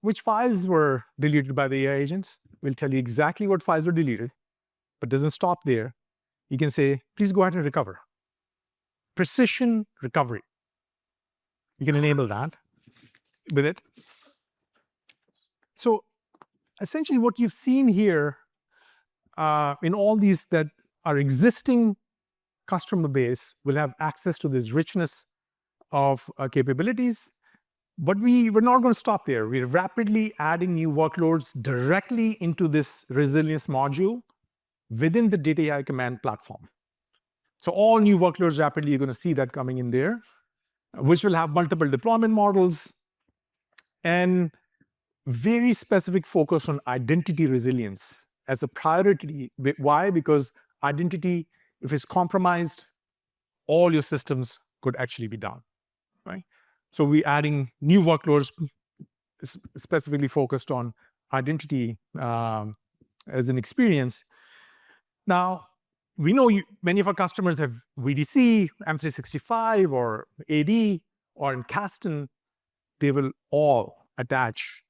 which files were deleted by the AI agents? We'll tell you exactly what files were deleted, but doesn't stop there. You can say, please go ahead and recover. Precision recovery. You can enable that with it. So essentially what you've seen here in all these that are existing customer base will have access to this richness of capabilities. But we're not going to stop there. We're rapidly adding new workloads directly into this resilience module within the data AI command platform. So all new workloads rapidly, you're going to see that coming in there, which will have multiple deployment models and very specific focus on identity resilience as a priority. Why? Because identity, if it's compromised, all your systems could actually be down, right? So we're adding new workloads specifically focused on identity as an experience. Now, we know many of our customers have VDC, M365, or AD, or in Kasten. They will all attach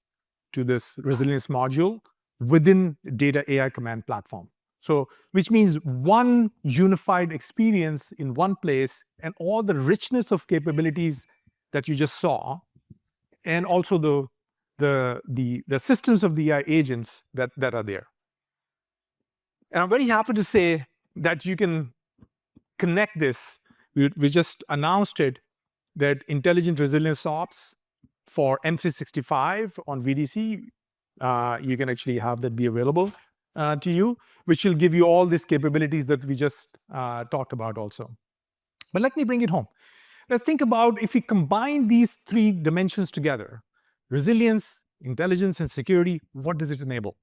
to this resilience module within data AI command platform. So, which means one unified experience in one place and all the richness of capabilities that you just saw, and also the systems of the AI agents that are there. And I'm very happy to say that you can connect this. We just announced it, that Intelligent Resilience Ops for M365 on VDC, you can actually have that be available to you, which will give you all these capabilities that we just talked about also. But let me bring it home. Let's think about if we combine these three dimensions together, resilience, intelligence, and security, what does it enable?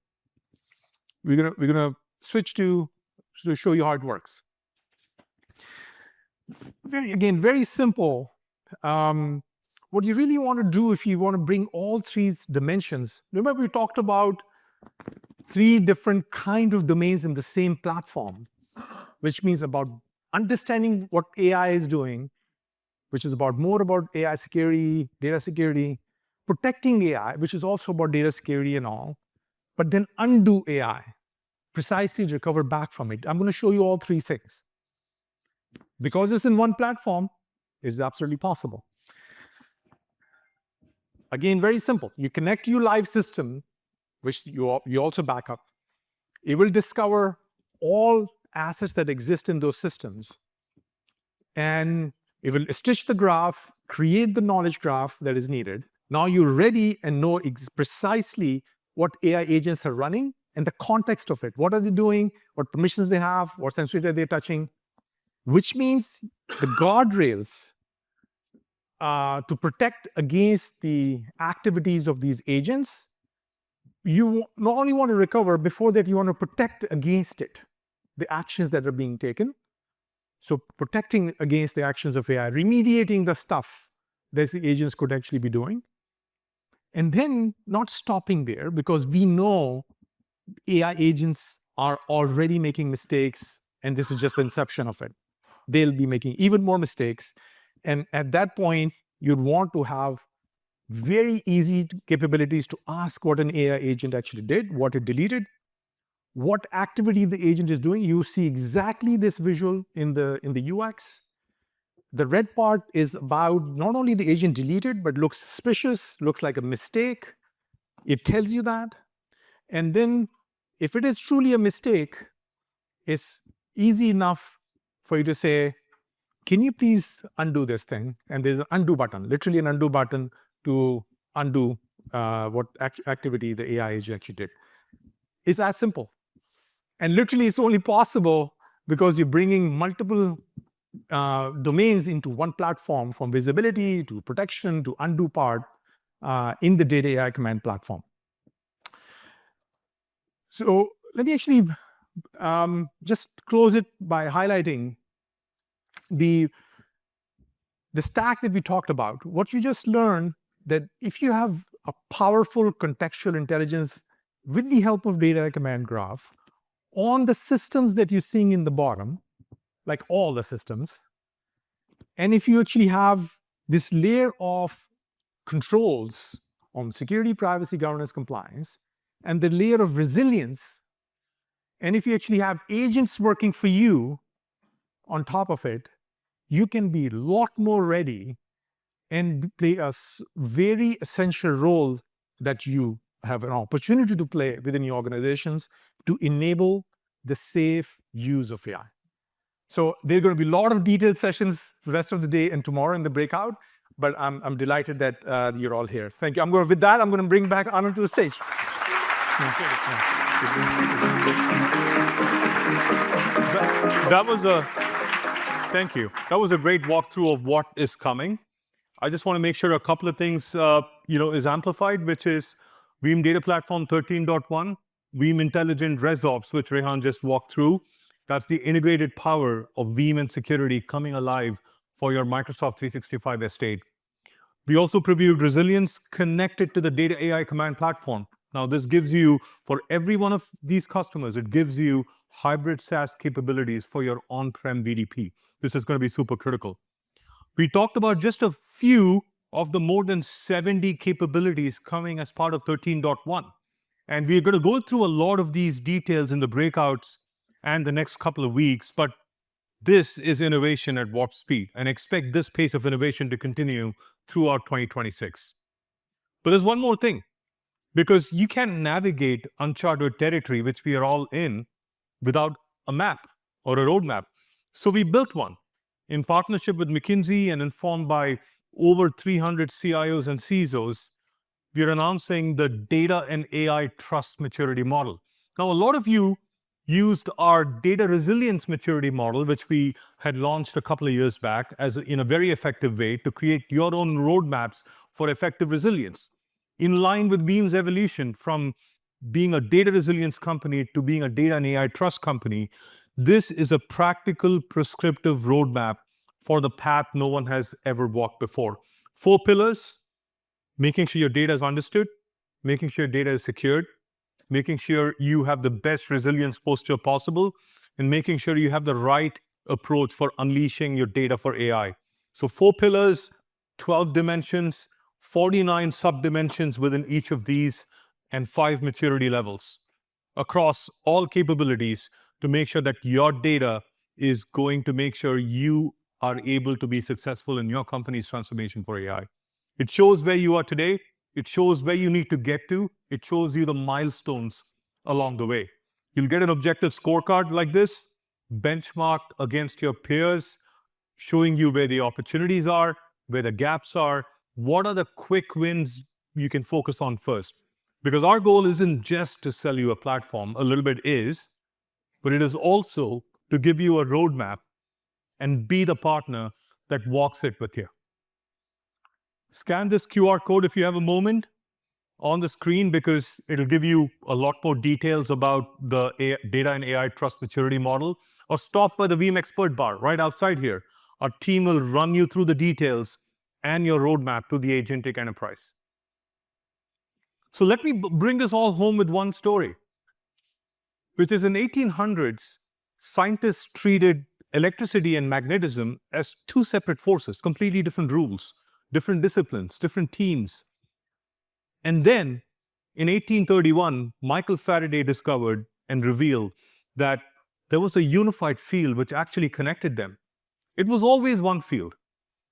We're gonna switch to show you how it works. Very simple. What you really want to do if you want to bring all three dimensions, remember we talked about three different kind of domains in the same platform, which means about understanding what AI is doing, which is about more about AI security, data security, protecting AI, which is also about data security and all, but then undo AI, precisely to recover back from it. I'm going to show you all three things. Because it's in one platform, it's absolutely possible. Again, very simple. You connect your live system, which you also back up. It will discover all assets that exist in those systems. And it will stitch the graph, create the knowledge graph that is needed. Now you're ready and know precisely what AI agents are running and the context of it. What are they doing? What permissions they have? What sensitivity are they touching? Which means the guardrails to protect against the activities of these agents, you not only want to recover, before that you want to protect against it, the actions that are being taken. So protecting against the actions of AI, remediating the stuff that the agents could actually be doing. And then not stopping there, because we know AI agents are already making mistakes, and this is just the inception of it. They'll be making even more mistakes. And at that point, you'd want to have very easy capabilities to ask what an AI agent actually did, what it deleted, what activity the agent is doing. You see exactly this visual in the UX. The red part is about not only the agent deleted, but looks suspicious, looks like a mistake. It tells you that. And then if it is truly a mistake, it's easy enough for you to say, can you please undo this thing? And there's an undo button, literally an undo button to undo what activity the AI agent actually did. It's as simple. And literally it's only possible because you're bringing multiple domains into one platform, from visibility to protection to undo part in the data AI command platform. So let me actually just close it by highlighting the stack that we talked about. What you just learned, that if you have a powerful contextual intelligence with the help of data command graph on the systems that you're seeing in the bottom, like all the systems, and if you actually have this layer of controls on security, privacy, governance, compliance, and the layer of resilience, and if you actually have agents working for you on top of it, you can be a lot more ready and play a very essential role that you have an opportunity to play within your organizations to enable the safe use of AI. So there are going to be a lot of detailed sessions the rest of the day and tomorrow in the breakout, but I'm delighted that you're all here. Thank you. With that, I'm going to bring back Anand to the stage. Thank you. That was a great walkthrough of what is coming. I just want to make sure a couple of things, is amplified, which is Veeam Data Platform 13.1, Veeam Intelligent ResOps, which Rehan just walked through. That's the integrated power of Veeam and security coming alive for your Microsoft 365 estate. We also previewed resilience connected to the data AI command platform. Now, this gives you, for every one of these customers, it gives you hybrid SaaS capabilities for your on-prem VDP. This is going to be super critical. We talked about just a few of the more than 70 capabilities coming as part of 13.1. And we're going to go through a lot of these details in the breakouts and the next couple of weeks, but this is innovation at warp speed, and expect this pace of innovation to continue throughout 2026. But there's one more thing, because you can't navigate uncharted territory, which we are all in, without a map or a roadmap. So we built one in partnership with McKinsey and informed by over 300 CIOs and CISOs. We're announcing the Data and AI Trust Maturity Model. Now, a lot of you used our data resilience maturity model, which we had launched a couple of years back in a very effective way to create your own roadmaps for effective resilience. In line with Veeam's evolution from being a data resilience company to being a data and AI trust company, this is a practical, prescriptive roadmap for the path no one has ever walked before. 4 pillars: making sure your data is understood, making sure your data is secured, making sure you have the best resilience posture possible, and making sure you have the right approach for unleashing your data for AI. So 4 pillars, 12 dimensions, 49 sub-dimensions within each of these, and 5 maturity levels across all capabilities to make sure that your data is going to make sure you are able to be successful in your company's transformation for AI. It shows where you are today. It shows where you need to get to. It shows you the milestones along the way. You'll get an objective scorecard like this, benchmarked against your peers, showing you where the opportunities are, where the gaps are, what are the quick wins you can focus on first. Because our goal isn't just to sell you a platform, a little bit is, but it is also to give you a roadmap and be the partner that walks it with you. Scan this QR code if you have a moment on the screen, because it'll give you a lot more details about the data and AI trust maturity model, or stop by the Veeam expert bar right outside here. Our team will run you through the details and your roadmap to the agentic enterprise. So let me bring this all home with one story, which is in 1800s, scientists treated electricity and magnetism as 2 separate forces, completely different rules, different disciplines, different teams. And then in 1831, Michael Faraday discovered and revealed that there was a unified field which actually connected them. It was always one field.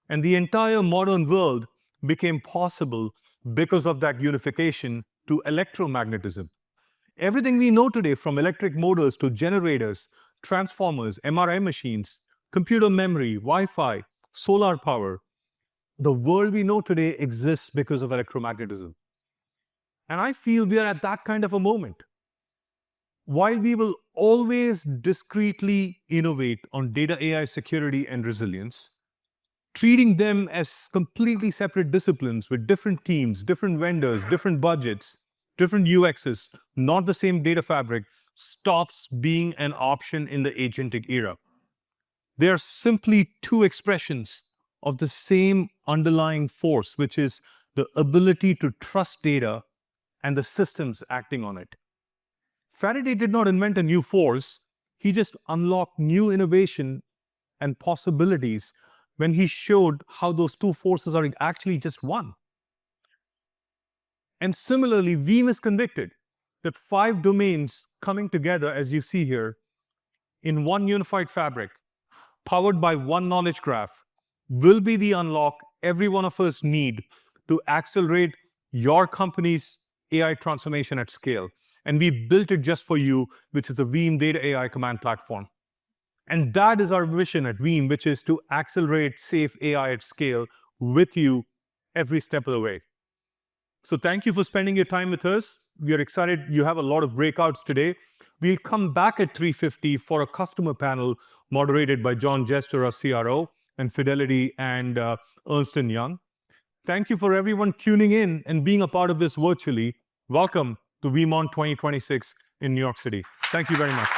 And the entire modern world became possible because of that unification to electromagnetism. Everything we know today, from electric motors to generators, transformers, MRI machines, computer memory, Wi-Fi, solar power, the world we know today exists because of electromagnetism. And I feel we are at that kind of a moment. While we will always discreetly innovate on data AI security and resilience, treating them as completely separate disciplines with different teams, different vendors, different budgets, different UXs, not the same data fabric, stops being an option in the agentic era. They are simply two expressions of the same underlying force, which is the ability to trust data and the systems acting on it. Faraday did not invent a new force, he just unlocked new innovation and possibilities when he showed how those two forces are actually just one. And similarly, Veeam is convicted that 5 domains coming together, as you see here, in one unified fabric, powered by one knowledge graph, will be the unlock every one of us need to accelerate your company's AI transformation at scale. And we built it just for you, which is the Veeam Data AI Command Platform. And that is our vision at Veeam, which is to accelerate safe AI at scale with you every step of the way. So thank you for spending your time with us. We are excited. You have a lot of breakouts today. We'll come back at 3:50 for a customer panel moderated by John Jester, our CRO, and Fidelity and Ernst & Young. Thank you for everyone tuning in and being a part of this virtually. Welcome to VeeamON 2026 in New York City. Thank you very much.